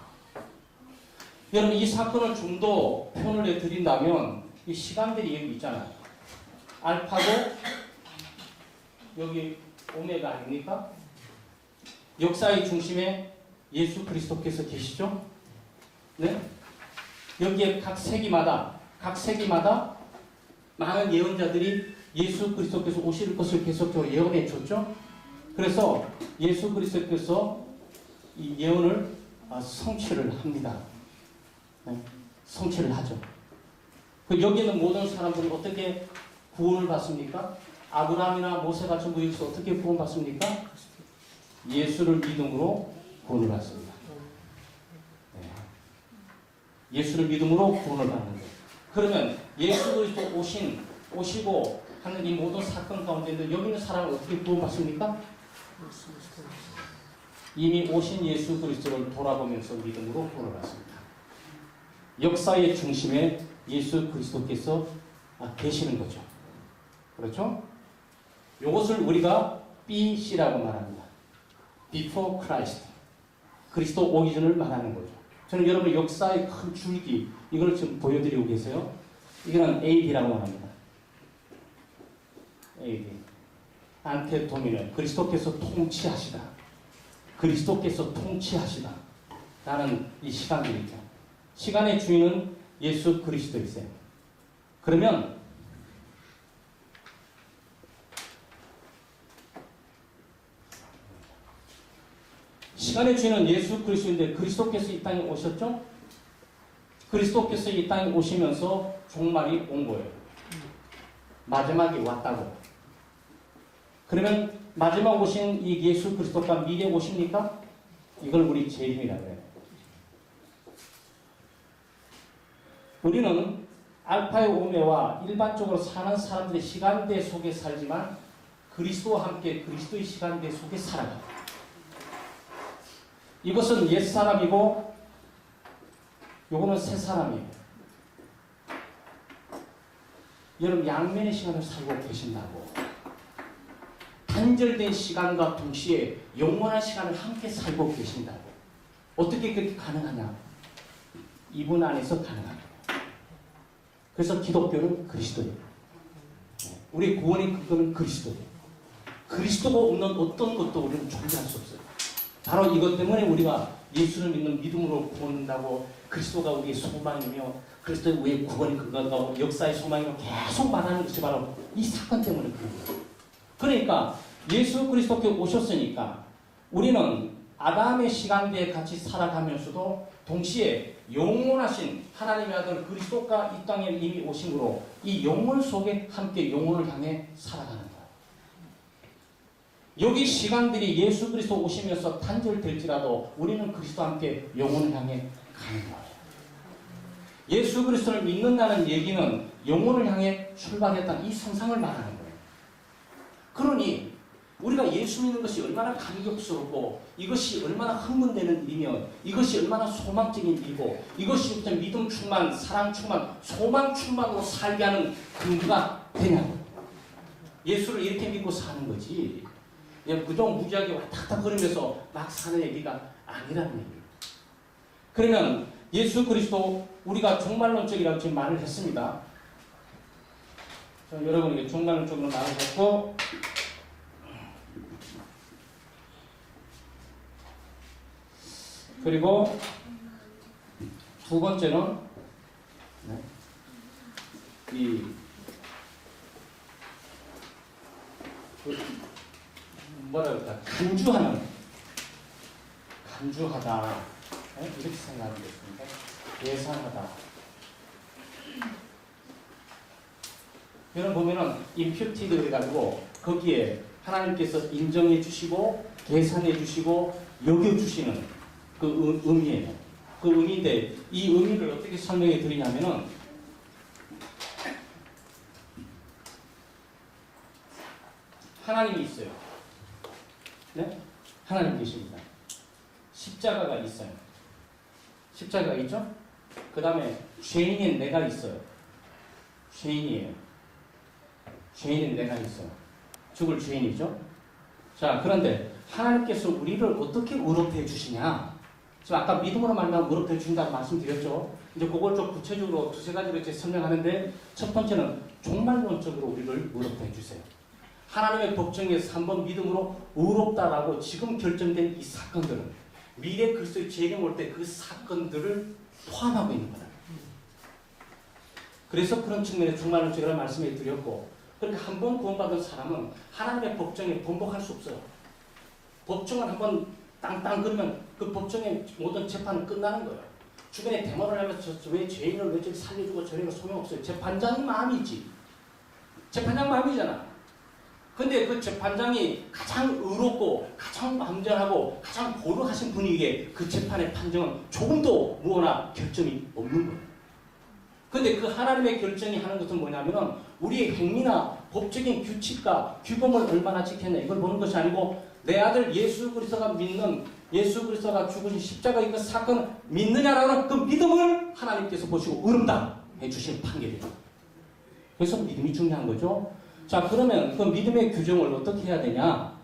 [SPEAKER 2] 여러분 이 사건을 좀 더 표현을 해드린다면 이 시간들이 여기 있잖아요. 알파고 여기 오메가 아닙니까? 역사의 중심에 예수 그리스도께서 계시죠? 네? 여기에 각 세기마다 많은 예언자들이 예수 그리스도께서 오실 것을 계속적으로 예언해 줬죠? 그래서 예수 그리스도께서 이 예언을 성취를 합니다. 네? 성취를 하죠. 여기 있는 모든 사람들은 어떻게 구원을 받습니까? 아브라함이나 모세 같은 분에서 어떻게 구원받습니까? 예수를 믿음으로 구원을 받습니다. 네. 예수를 믿음으로 구원을 받는 거예요. 그러면 예수 그리스도 오시고 하는 이 모든 사건 가운데인데 여기 있는 사람은 어떻게 구원받습니까? 이미 오신 예수 그리스도를 돌아보면서 믿음으로 구원을 받습니다. 역사의 중심에 예수 그리스도께서 계시는 거죠. 그렇죠? 이것을 우리가 BC라고 말합니다. Before Christ. 그리스도 오기 전을 말하는 거죠. 저는 여러분 역사의 큰 줄기 이걸 지금 보여드리고 계세요. 이거는 AD라고 말합니다. AD. 안테 도미네. 그리스도께서 통치하시다. 그리스도께서 통치하시다. 라는 이 시간들이죠. 시간의 주인은 예수 그리스도이세요. 그러면 시간의 주인은 예수 그리스도인데 그리스도께서 이 땅에 오셨죠? 그리스도께서 이 땅에 오시면서 종말이 온 거예요. 마지막이 왔다고. 그러면 마지막 오신 이 예수 그리스도가 미래 오십니까? 이걸 우리 재림이라고 해요. 우리는 알파의 오메와 일반적으로 사는 사람들의 시간대 속에 살지만 그리스도와 함께 그리스도의 시간대 속에 살아갑니다. 이것은 옛사람이고 요거는 새사람이에요. 여러분 양면의 시간을 살고 계신다고. 단절된 시간과 동시에 영원한 시간을 함께 살고 계신다고. 어떻게 그렇게 가능하냐? 이분 안에서 가능합니다. 그래서 기독교는 그리스도예요. 우리 구원의 근거는 그리스도예요. 그리스도가 없는 어떤 것도 우리는 존재할 수 없어요. 바로 이것 때문에 우리가 예수를 믿는 믿음으로 구원한다고 그리스도가 우리의 소망이며 그리스도의 우리의 구원의 근거가 역사의 소망이며 계속 말하는 것이 바로 이 사건 때문에 그런 거예요. 그러니까 예수 그리스도께 오셨으니까 우리는 아담의 시간대에 같이 살아가면서도 동시에 영원하신 하나님의 아들 그리스도가 이 땅에 이미 오심으로 이 영혼 속에 함께 영혼을 향해 살아가는 거예요. 여기 시간들이 예수 그리스도 오시면서 단절될지라도 우리는 그리스도와 함께 영혼을 향해 가는 거예요. 예수 그리스도를 믿는다는 얘기는 영혼을 향해 출발했다는 이 선상을 말하는 거예요. 그러니 우리가 예수 믿는 것이 얼마나 감격스럽고 이것이 얼마나 흥분되는 일이며 이것이 얼마나 소망적인 일이고 이것이 믿음 충만, 사랑 충만, 소망 충만으로 살게 하는 근거가 되냐고. 예수를 이렇게 믿고 사는 거지. 그냥 그동 무지하게 왔다 갔다 거리면서 막 사는 얘기가 아니라는 얘기예요. 그러면 예수 그리스도 우리가 종말론적이라고 지금 말을 했습니다. 여러분에게 종말론적으로 말을 했고 그리고 두 번째는 네, 이 뭐라 그럴까 간주하다 네? 이렇게 생각하면 되겠습니다. 계산하다. 여러분 보면은 imputed 그래가지고 거기에 하나님께서 인정해 주시고 계산해 주시고 여겨 주시는 그 의미예요. 그 의미인데 이 의미를 어떻게 설명해 드리냐면은 하나님이 있어요. 네? 하나님 계십니다. 십자가가 있어요. 십자가가 있죠? 그 다음에 죄인인 내가 있어요. 죄인이에요. 죄인인 내가 있어요. 죽을 죄인이죠? 자, 그런데 하나님께서 우리를 어떻게 의롭해 주시냐? 지금 아까 믿음으로 말하면 의롭해 주신다고 말씀드렸죠? 이제 그걸 좀 구체적으로 두세 가지로 이제 설명하는데 첫 번째는 종말론적으로 우리를 의롭해 주세요. 하나님의 법정에서 한번 믿음으로 의롭다라고 지금 결정된 이 사건들은 미래 그리스도의 재림 올 때 그 사건들을 포함하고 있는 거다. 그래서 그런 측면에 종말론적이라고 말씀해 드렸고, 그러니까 한 번 구원받은 사람은 하나님의 법정에 번복할 수 없어요. 법정을 한번 땅땅 그러면 그 법정의 모든 재판은 끝나는 거예요. 주변에 대모를 하면서 왜 죄인을 왜 저기 살려주고 저리가 소용없어요. 재판장 마음이지. 재판장 마음이잖아. 근데 그 재판장이 가장 의롭고 가장 완전하고 가장 고르하신 분에게 그 재판의 판정은 조금도 무엇나 결점이 없는 거예요. 근데 그 하나님의 결정이 하는 것은 뭐냐면은 우리의 행위나 법적인 규칙과 규범을 얼마나 지켰냐 이걸 보는 것이 아니고 내 아들 예수 그리스도가 믿는 예수 그리스도가 죽으신 십자가 이그 사건을 믿느냐라는 그 믿음을 하나님께서 보시고 의롭다 해주신 판결이죠. 그래서 믿음이 중요한 거죠. 자, 그러면 그 믿음의 규정을 어떻게 해야 되냐?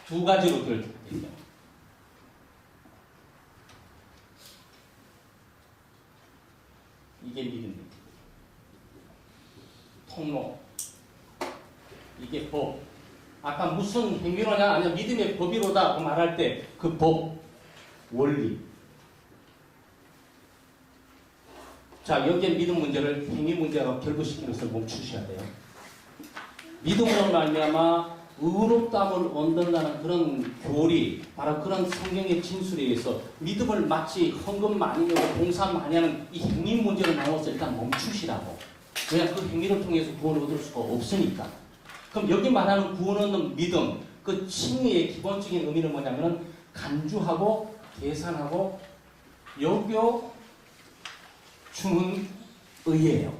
[SPEAKER 2] 두 가지로 드릴게요. 이게 믿음입니다. 통로. 이게 법. 아까 무슨 행위로냐? 아니면 믿음의 법이로다 말할 때 그 법, 원리. 자, 여기에 믿음 문제를 행위 문제로 결부시키는 것을 멈추셔야 돼요. 믿음으로 말미암아 의롭다함을 얻는다는 그런 교리, 바로 그런 성경의 진술에 의해서 믿음을 마치 헌금 많이 내고 봉사 많이 하는 이 행위 문제를 나눠서 일단 멈추시라고. 왜냐, 그 행위를 통해서 구원을 얻을 수가 없으니까. 그럼 여기 말하는 구원 얻는 믿음, 그 칭의의 기본적인 의미는 뭐냐면 간주하고 계산하고 여겨 주는 의예요.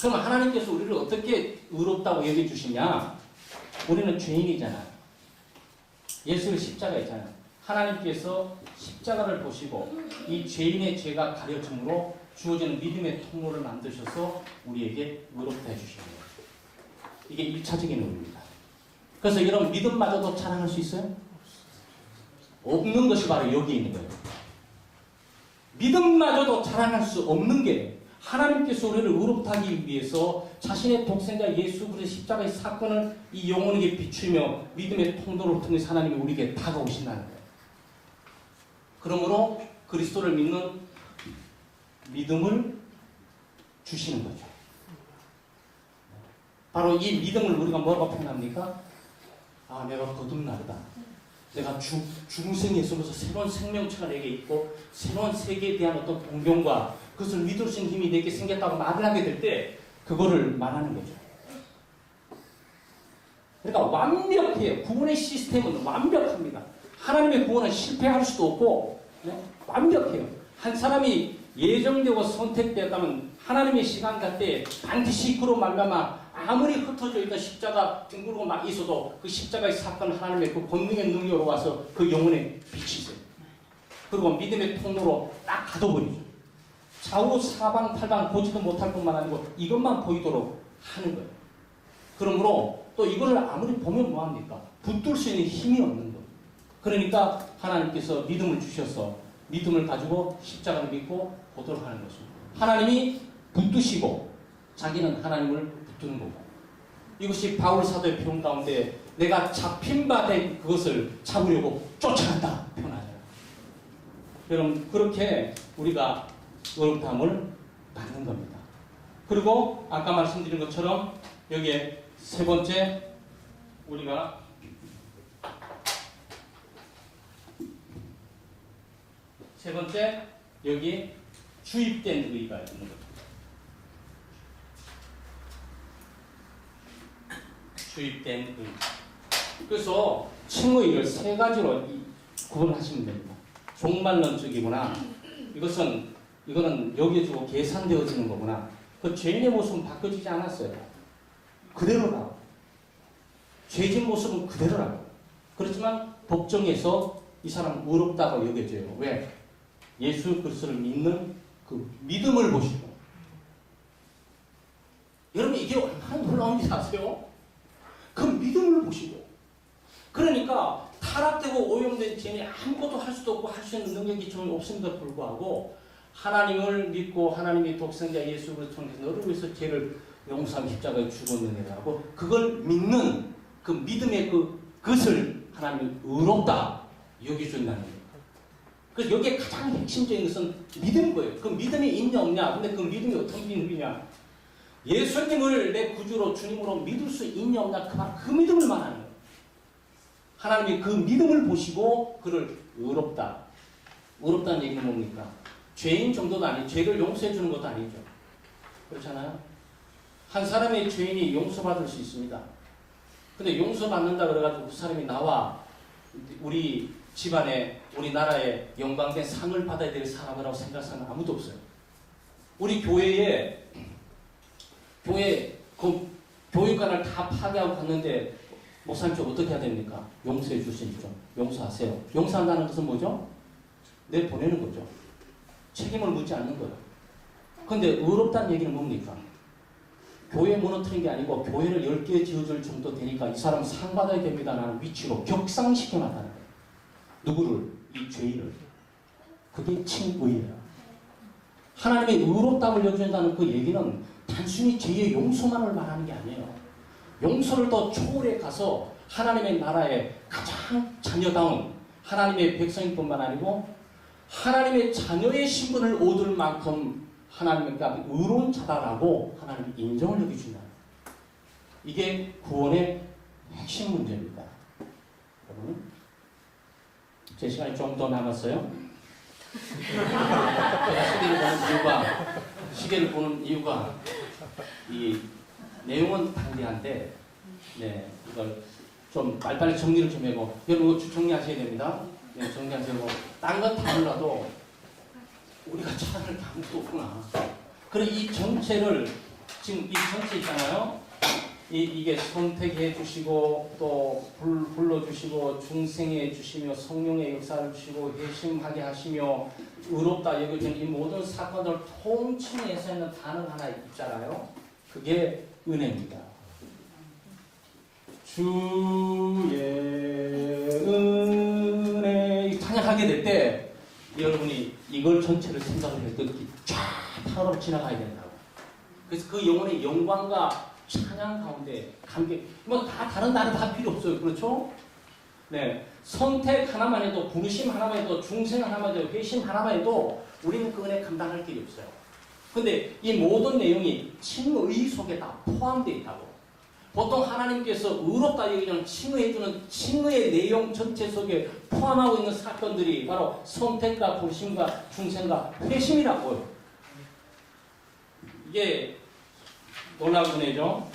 [SPEAKER 2] 그럼 하나님께서 우리를 어떻게 의롭다고 여겨주시냐? 우리는 죄인이잖아요. 예수의 십자가 있잖아요. 하나님께서 십자가를 보시고 이 죄인의 죄가 가려짐으로 주어지는 믿음의 통로를 만드셔서 우리에게 의롭다 해주시는 거예요. 이게 1차적인 의미입니다. 그래서 이런 믿음마저도 자랑할 수 있어요? 없는 것이 바로 여기 있는 거예요. 믿음마저도 자랑할 수 없는 게 하나님께서 우리를 의롭다 하기 위해서 자신의 독생자 예수 그리스도의 십자가의 사건을 이 영혼에게 비추며 믿음의 통로를 통해서 하나님이 우리에게 다가오신다는 거예요. 그러므로 그리스도를 믿는 믿음을 주시는 거죠. 바로 이 믿음을 우리가 뭐라고 표현합니까? 아, 내가 거듭났다. 내가 중생에 있으면서 새로운 생명체가 내게 있고 새로운 세계에 대한 어떤 동경과 그것을 믿을 수 있는 힘이 내게 생겼다고 말을 하게 될 때 그거를 말하는 거죠. 그러니까 완벽해요. 구원의 시스템은 완벽합니다. 하나님의 구원은 실패할 수도 없고 네? 완벽해요. 한 사람이 예정되고 선택되었다면 하나님의 시간 갈 때 반드시 그로 말미암아 아무리 흩어져 있던 십자가 뒹구르고 막 있어도 그 십자가의 사건 하나님의 그 권능의 능력으로 와서 그 영혼에 비치세요. 그리고 믿음의 통로로 딱 가둬버리죠. 좌우 사방 팔방 보지도 못할 뿐만 아니고 이것만 보이도록 하는 거예요. 그러므로 또 이거를 아무리 보면 뭐합니까? 붙들 수 있는 힘이 없는 거예요. 그러니까 하나님께서 믿음을 주셔서 믿음을 가지고 십자가를 믿고 보도록 하는 것입니다. 하나님이 붙드시고 자기는 하나님을 붙드는 거고 이것이 바울 사도의 표현 가운데 내가 잡힌 바 된 그것을 잡으려고 쫓아간다 표현하잖아요. 여러분 그렇게 우리가 의롭다함을 받는 겁니다. 그리고 아까 말씀드린 것처럼 여기에 세 번째 우리가 여기 주입된 의가 있는 거죠. 주입된 의. 그래서 칭의를 세 가지로 구분하시면 됩니다. 종말론적이구나. 이거는 여겨주고 계산되어지는 거구나. 그 죄인의 모습은 바뀌어지지 않았어요. 그대로라고. 죄진 모습은 그대로라고. 그렇지만 법정에서 이 사람 의롭다고 여겨져요. 왜? 예수 그리스도를 믿는 그 믿음을 보시고. 여러분 이게 얼마나 놀라운 줄 아세요? 그 믿음을 보시고. 그러니까 타락되고 오염된 죄인이 아무것도 할 수도 없고 할 수 있는 능력이 전혀 없음에도 불구하고 하나님을 믿고 하나님의 독생자 예수 그리스도를 통해서 너를 위해서 죄를 용서하며 십자가에 죽었느니라고 그걸 믿는 그 믿음의 그것을 하나님이 의롭다 여기준다는 거예요. 그래서 여기에 가장 핵심적인 것은 믿음인 거예요. 그 믿음이 있냐 없냐. 근데 그 믿음이 어떤 믿음이냐. 예수님을 내 구주로 주님으로 믿을 수 있냐 없냐. 그 믿음을 말하는 거예요. 하나님이 그 믿음을 보시고 그를 의롭다. 의롭다는 얘기는 뭡니까? 죄인 정도도 아니고 죄를 용서해 주는 것도 아니죠. 그렇잖아요. 한 사람의 죄인이 용서받을 수 있습니다. 근데 용서받는다 그래가지고 그 사람이 나와 우리 집안에 우리나라에 영광된 상을 받아야 될 사람이라고 생각하는 사람은 아무도 없어요. 우리 교회에 그 교육관을 다 파괴하고 갔는데 목사님 저 어떻게 해야 됩니까? 용서해 주시죠. 용서하세요. 용서한다는 것은 뭐죠? 내보내는 거죠. 책임을 묻지 않는 거예요. 그런데 의롭다는 얘기는 뭡니까? 교회 무너뜨린 게 아니고 교회를 10개 지어줄 정도 되니까 이 사람 상 받아야 됩니다라는 위치로 격상시켜놨다는 거예요. 누구를? 이 죄인을. 그게 칭의예요. 하나님의 의롭다함을 여겨준다는 그 얘기는 단순히 죄의 용서만을 말하는 게 아니에요. 용서를 더 초월해 가서 하나님의 나라의 가장 자녀다운 하나님의 백성일 뿐만 아니고 하나님의 자녀의 신분을 얻을 만큼 하나님께 의로운 자다라고 하나님이 인정을 여겨준다. 이게 구원의 핵심 문제입니다. 여러분, 제 시간이 좀 더 남았어요. 제가 시계를 보는 이유가 이 내용은 방대한데, 네, 이걸 좀 빨리빨리 정리를 좀 해고, 여러분 이거 정리하셔야 됩니다. 네, 정리하시고, 딴 건 다 몰라도 우리가 찾아낼 게 아무것도 없구나. 그래 이 전체를 지금 이 전체 있잖아요. 이게 선택해 주시고 또 불러주시고 중생해 주시며 성령의 역사를 주시고 회심하게 하시며 의롭다 여겨지는 이 모든 사건을 통칭해서 있는 단어 하나 있잖아요. 그게 은혜입니다. 주의 은혜 찬양하게 될 때 여러분이 이걸 전체를 생각을 해도 쫙 타고 지나가야 된다고. 그래서 그 영혼의 영광과 찬양 가운데 감격, 뭐 다 다른 단어 다 필요 없어요. 그렇죠? 네. 선택 하나만 해도, 부르심 하나만 해도, 중생 하나만 해도, 회심 하나만 해도 우리는 그 은혜 감당할 길이 없어요. 근데 이 모든 내용이 칭의 속에 다 포함되어 있다고. 보통 하나님께서 의롭다 여기는 칭의해주는 칭의의 내용 전체 속에 포함하고 있는 사건들이 바로 선택과 부르심과 중생과 회심이라고요. 이게 놀라운 은혜죠.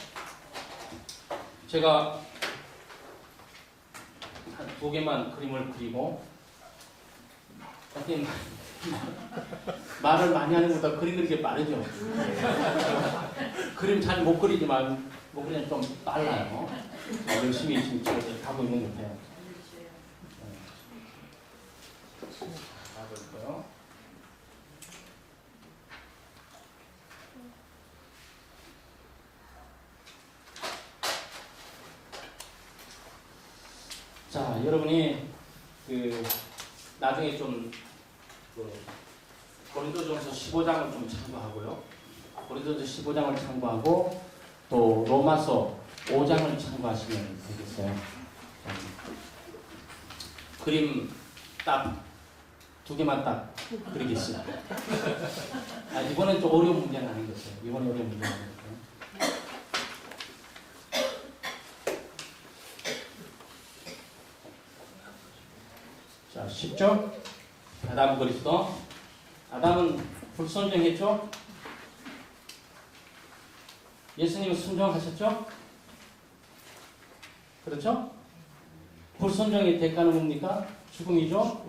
[SPEAKER 2] 제가 한 2개만 그림을 그리고 말을 많이 하는 것보다 그림 그리기 빠르죠. 그림 잘 못 그리지만 못 그리면 좀 빨라요. 열심히 지금 하고 있는 것 같아요. 가볼까요? 자, 여러분이 나중에 좀 고린도전서 15장을 좀 참고하고요. 고린도전서 15장을 참고하고 또 로마서 5장을 참고하시면 되겠어요. 그림 딱 2개만 딱 그리겠습니다. 이번엔 좀 어려운 문제는 아닌 것 같아요. 이번에 어려운 문제는 아닌 것 같아요. 자, 쉽죠? 아담 그리스도. 아담은 불순종했죠? 예수님은 순종하셨죠? 그렇죠? 불순종의 대가는 뭡니까? 죽음이죠?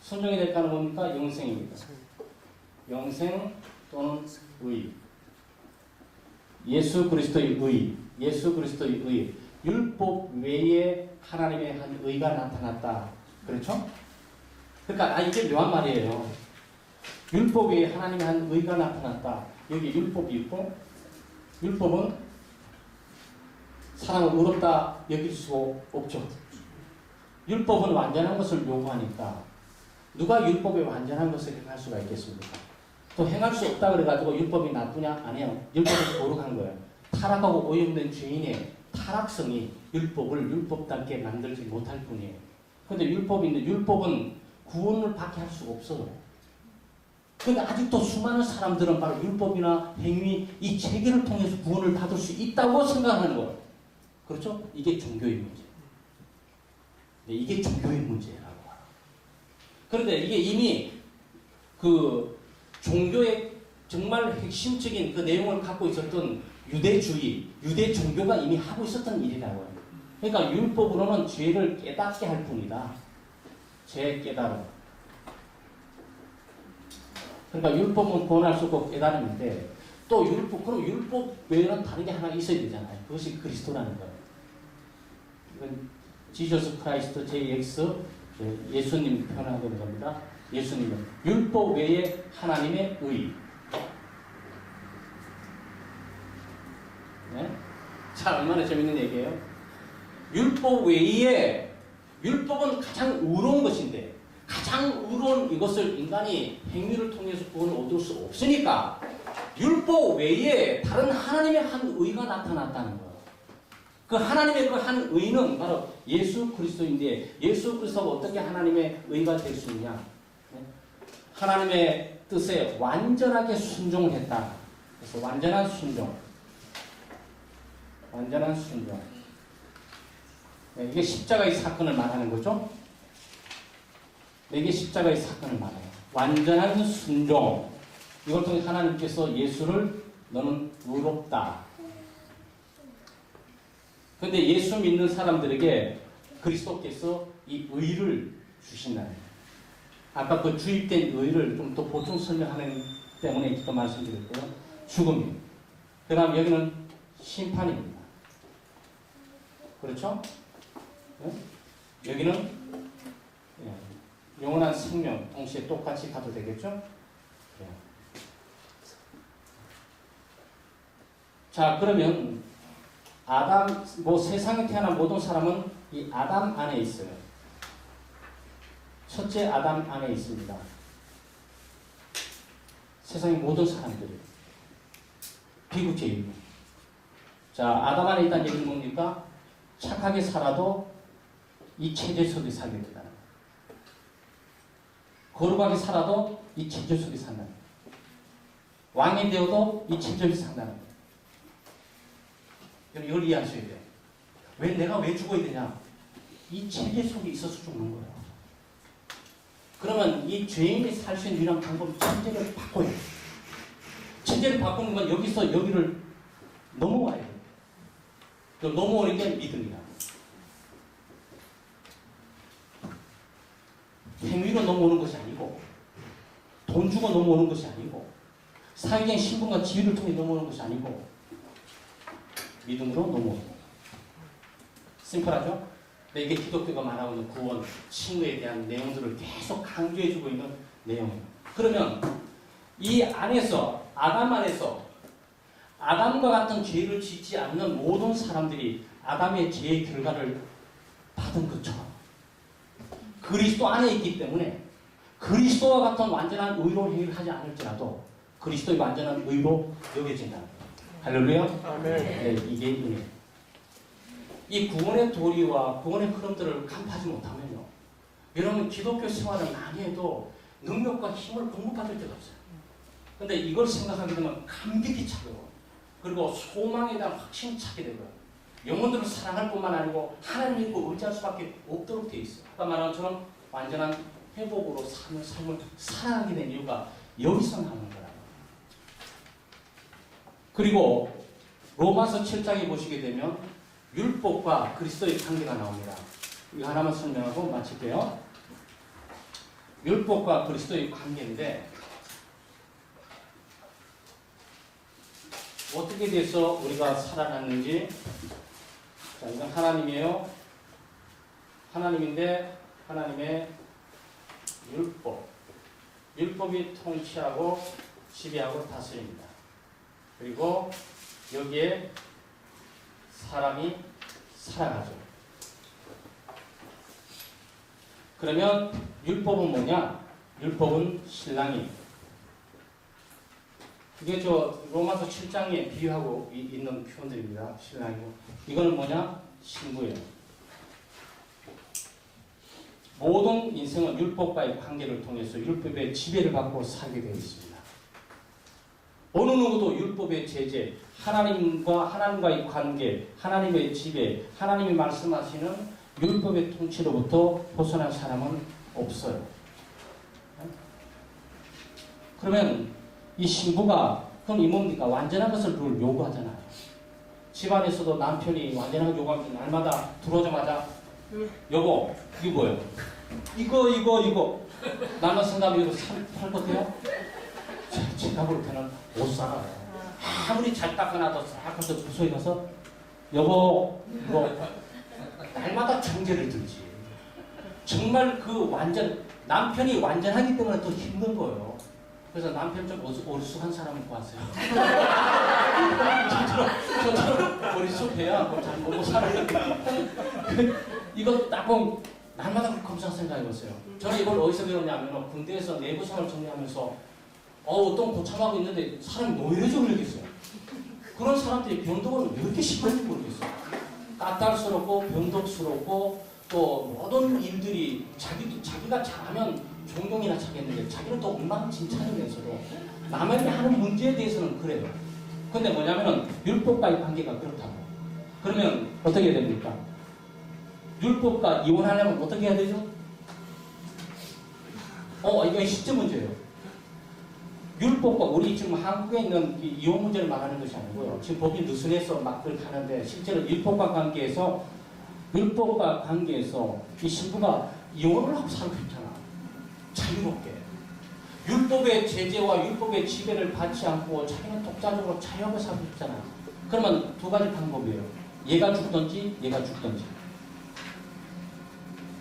[SPEAKER 2] 순종의 대가는 뭡니까? 영생입니다. 영생 또는 의. 예수 그리스도의 의. 예수 그리스도의 의. 율법 외에 하나님의 한 의가 나타났다. 그렇죠? 그러니까 이게 묘한 말이에요. 율법 외에 하나님의 한 의가 나타났다. 여기 율법이 있고 율법은 사람을 의롭다 여길 수 없죠. 율법은 완전한 것을 요구하니까 누가 율법에 완전한 것을 행할 수가 있겠습니까? 또 행할 수 없다 그래가지고 율법이 나쁘냐? 아니에요. 율법은 거룩한 거예요. 타락하고 오염된 죄인의 타락성이 율법을 율법답게 만들지 못할 뿐이에요. 그런데 율법인데 율법은 구원을 받게 할 수가 없어요. 그런데 아직도 수많은 사람들은 바로 율법이나 행위 이 체계를 통해서 구원을 받을 수 있다고 생각하는 거예요. 그렇죠? 이게 종교의 문제. 네, 이게 종교의 문제라고. 그런데 이게 이미 그 종교의 정말 핵심적인 그 내용을 갖고 있었던 유대주의, 유대 종교가 이미 하고 있었던 일이라고요. 그러니까 율법으로는 죄를 깨닫게 할 뿐이다. 죄 깨달음. 그러니까 율법은 구원할 수 없고 깨달음인데 또 율법, 그럼 율법 외에는 다른 게 하나 있어야 되잖아요. 그것이 그리스도라는 거예요. 이건 지저스 크라이스트 JX 예수님 표현하는 겁니다. 예수님은 율법 외에 하나님의 의. 네? 자, 얼마나 재밌는 얘기예요? 율법 외에 율법은 가장 의로운 것인데 가장 의로운 이것을 인간이 행위를 통해서 구원을 얻을 수 없으니까 율법 외에 다른 하나님의 한 의가 나타났다는 거예요. 그 하나님의 그 한 의는 바로 예수 그리스도인데 예수 그리스도가 어떻게 하나님의 의가 될 수 있냐? 하나님의 뜻에 완전하게 순종을 했다. 그래서 완전한 순종. 완전한 순종. 이게 십자가의 사건을 말하는 거죠. 이게 십자가의 사건을 말해요. 완전한 순종. 이걸 통해 하나님께서 예수를 너는 의롭다. 그런데 예수 믿는 사람들에게 그리스도께서 이 의를 주신다는 거예요. 아까 그 주입된 의를 좀 더 보충 설명하는 때문에 또 말씀드렸고요. 죽음이. 그 다음 여기는 심판입니다. 그렇죠? 네? 여기는 영원한 생명 동시에 똑같이 가도 되겠죠? 네. 자, 그러면 아담, 세상에 태어난 모든 사람은 이 아담 안에 있어요. 첫째 아담 안에 있습니다. 세상의 모든 사람들이. 비구체이고. 자, 아담 안에 있다는 얘기는 뭡니까? 착하게 살아도 이 체제 속에 살게 된다는 거예요. 거룩하게 살아도 이 체제 속에 산다는 거예요. 왕이 되어도 이 체제 속에 산다는 거예요. 이걸 이해하셔야 돼요. 내가 왜 죽어야 되냐? 이 체제 속에 있어서 죽는 거예요. 그러면 이 죄인이 살 수 있는 유일한 방법은 체제를 바꿔야 돼요. 체제를 바꾸는 건 여기서 여기를 넘어와야 돼요. 넘어오는 게 믿음이다. 행위로 넘어오는 것이 아니고 돈 주고 넘어오는 것이 아니고 사회적인 신분과 지위를 통해 넘어오는 것이 아니고 믿음으로 넘어옵니다. 심플하죠? 근데 이게 기독교가 말하고 있는 구원, 칭의에 대한 내용들을 계속 강조해주고 있는 내용이에요. 그러면 이 안에서 아담 안에서 아담과 같은 죄를 짓지 않는 모든 사람들이 아담의 죄의 결과를 받은 것처럼 그리스도 안에 있기 때문에 그리스도와 같은 완전한 의로운 행위를 하지 않을지라도 그리스도의 완전한 의로 여겨진다는 거예요. 할렐루야.
[SPEAKER 3] 아멘.
[SPEAKER 2] 네, 이게 은혜. 이 구원의 도리와 구원의 흐름들을 간파하지 못하면요, 여러분 기독교 생활을 많이 해도 능력과 힘을 공급받을 때가 없어요. 근데 이걸 생각하게 되면 감격이 차고, 그리고 소망에 대한 확신이 차게 되고요. 영혼들을 사랑할 뿐만 아니고 하나님 믿고 의지할 수밖에 없도록 되어 있어요. 아까 말한 것처럼 완전한 회복으로 사는 삶을 살아가게 된 이유가 여기서 나오는 거라고. 그리고 로마서 7장에 보시게 되면 율법과 그리스도의 관계가 나옵니다. 이거 하나만 설명하고 마칠게요. 율법과 그리스도의 관계인데, 어떻게 돼서 우리가 살아났는지. 자, 이건 하나님이에요. 하나님인데 하나님의 율법. 율법이 통치하고 지배하고 다스립니다. 그리고 여기에 사람이 살아가죠. 그러면 율법은 뭐냐? 율법은 신랑이. 이게 저 로마서 7장에 비유하고 있는 표현들입니다. 신랑이고. 이거는 뭐냐? 신부예요. 모든 인생은 율법과의 관계를 통해서 율법의 지배를 받고 살게 되어 있습니다. 어느 누구도 율법의 제재, 하나님과의 관계, 하나님의 지배, 하나님이 말씀하시는 율법의 통치로부터 벗어난 사람은 없어요. 그러면 이 신부가, 그럼 이 뭡니까? 완전한 것을 늘 요구하잖아요. 집안에서도 남편이 완전한 걸 요구하면 날마다 들어오자마자 여보, 이게 뭐예요? 이거 나는 생각하면 이거 팔 것같아요? 제가 볼 때는 못 살아요. 아무리 잘 닦아놔도 싹 가서 주소에 가서 여보, 이거 날마다 정죄를 들지. 정말 그 남편이 완전하기 때문에 더 힘든 거예요. 그래서 남편 좀 어리숙한 사람을 구하세요. 저처럼 어리숙해야 뭐 잘 먹고 살아요. 이거 딱 보면 날마다 검사 생각해보세요. 저는 이걸 어디서 배웠냐면 군대에서 내부생활 정리하면서 어떤 고참하고 있는데 사람이 노예해져 버리겠어요. 그런 사람들이 변덕을 왜 이렇게 심한지 모르겠어요. 까탈스럽고 변덕스럽고 또 모든 일들이 자기가 잘하면 존경이나 차겠는데 자기는 또 엉망진창이면서도 남에게 하는 문제에 대해서는 그래요. 근데 뭐냐면은 율법과의 관계가 그렇다고. 그러면 어떻게 해야 됩니까? 율법과 이혼하려면 어떻게 해야 되죠? 이건 실제 문제예요. 율법과 우리 지금 한국에 있는 이 이혼 문제를 말하는 것이 아니고요. 지금 법이 느슨해서 막 그렇게 하는데 실제로 율법과 관계에서 이 신부가 이혼을 하고 살고 있잖아. 자유롭게. 율법의 제재와 율법의 지배를 받지 않고 자기는 독자적으로 자유하게 살고 있잖아. 그러면 두 가지 방법이에요. 얘가 죽든지 얘가 죽든지.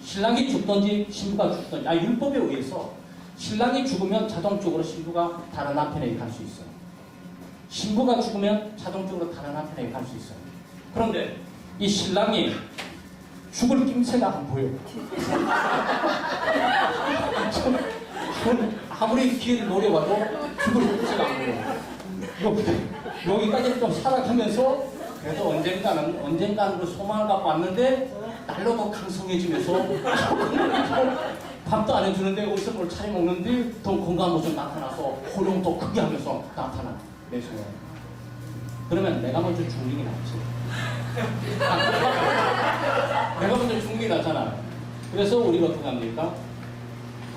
[SPEAKER 2] 신랑이 죽든지 신부가 죽든지. 율법에 의해서 신랑이 죽으면 자동적으로 신부가 다른 남편에게 갈 수 있어요. 신부가 죽으면 자동적으로 다른 남편에게 갈 수 있어요. 그런데 이 신랑이 죽을 낌새가 안 보여. 아무리 기회를 노려봐도 죽을 낌새가 안 보여. 여기까지 좀 살아가면서 그래도 언젠가는 그 소망을 갖고 왔는데 날로 더 강성해지면서 밥도 안 해주는데 어디서 뭘 차려 먹는데 더 건강한 모습 나타나서 호령도 크게 하면서 나타나. 내 손에. 그러면 내가 먼저 죽는 게 낫지. 내가 먼저 죽는 게 낫잖아. 그래서 우리가 어떻게 합니까?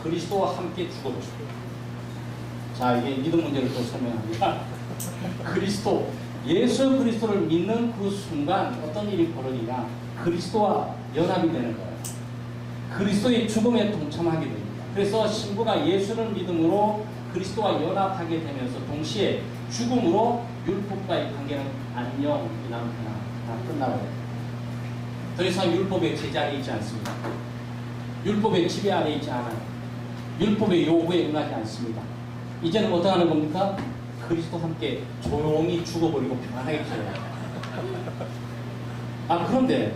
[SPEAKER 2] 그리스도와 함께 죽어주고. 자, 이게 믿음 문제를 또 설명합니다. 예수 그리스도를 믿는 그 순간 어떤 일이 벌어지냐? 그리스도와 연합이 되는 거예요. 그리스도의 죽음에 동참하게 됩니다. 그래서 신부가 예수를 믿음으로 그리스도와 연합하게 되면서 동시에 죽음으로 율법과의 관계는 안녕, 이 남편아, 다 끝나버려요. 더 이상 율법의 제재 아래 있지 않습니다. 율법의 지배 아래 있지 않아요. 율법의 요구에 응하지 않습니다. 이제는 어떻게 하는 겁니까? 그리스도와 함께 조용히 죽어버리고 편안하게 살아요. 그런데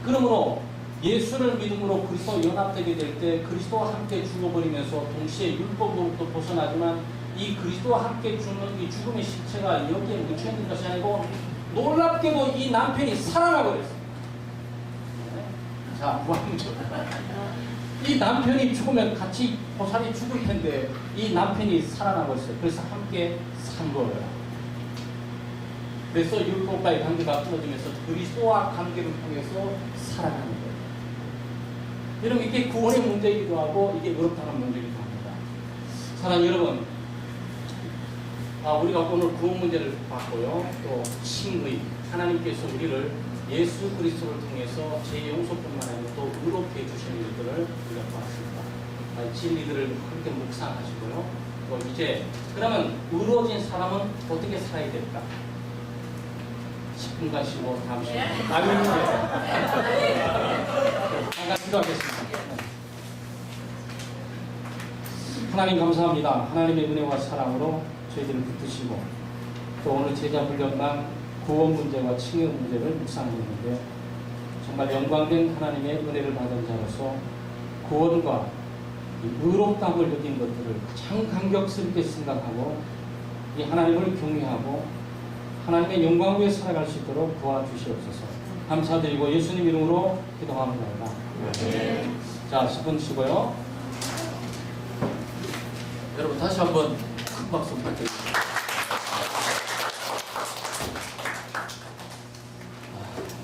[SPEAKER 2] 그러므로 예수를 믿음으로 그리스도와 연합되게 될 때 그리스도와 함께 죽어버리면서 동시에 율법으로부터 벗어나지만 이 그리스도와 함께 죽는 이 죽음의 실체가 여기에 묻혀 있는 것이 아니고 놀랍게도 이 남편이 살아나고 그랬어요. 자, 무한정. 이 남편이 죽으면 같이 보살이 죽을 텐데 이 남편이 살아나고 있어요. 그래서 함께 산 거예요. 그래서 율법과의 관계가 끊어지면서 그리스도와 관계를 통해서 살아가는 거예요. 여러분, 이게 구원의 문제이기도 하고 이게 어렵다는 문제이기도 합니다. 사랑하는 여러분, 우리가 오늘 구원 문제를 봤고요. 또 칭의, 하나님께서 우리를 예수 그리스도를 통해서 제 용서뿐만 아니라 또 의롭게 해주시는 일들을 우리가 보았습니다. 진리들을 함께 묵상하시고요. 또 이제 그러면 의로워진 사람은 어떻게 살아야 될까? 10분간 쉬고 다음 시간에 잠깐 기도하겠습니다. 하나님 감사합니다. 하나님의 은혜와 사랑으로 저희들을 붙드시고 또 오늘 제자 훈련만 구원 문제와 칭의 문제를 묵상했는데 정말 영광된 하나님의 은혜를 받은 자로서 구원과 의롭다함을 느낀 것들을 가장 감격스럽게 생각하고 이 하나님을 경외하고 하나님의 영광 위에 살아갈 수 있도록 도와주시옵소서. 감사드리고 예수님 이름으로 기도합니다. 네. 자, 10분 쉬고요.
[SPEAKER 1] 여러분 다시 한번 큰 박수 부탁드립니다.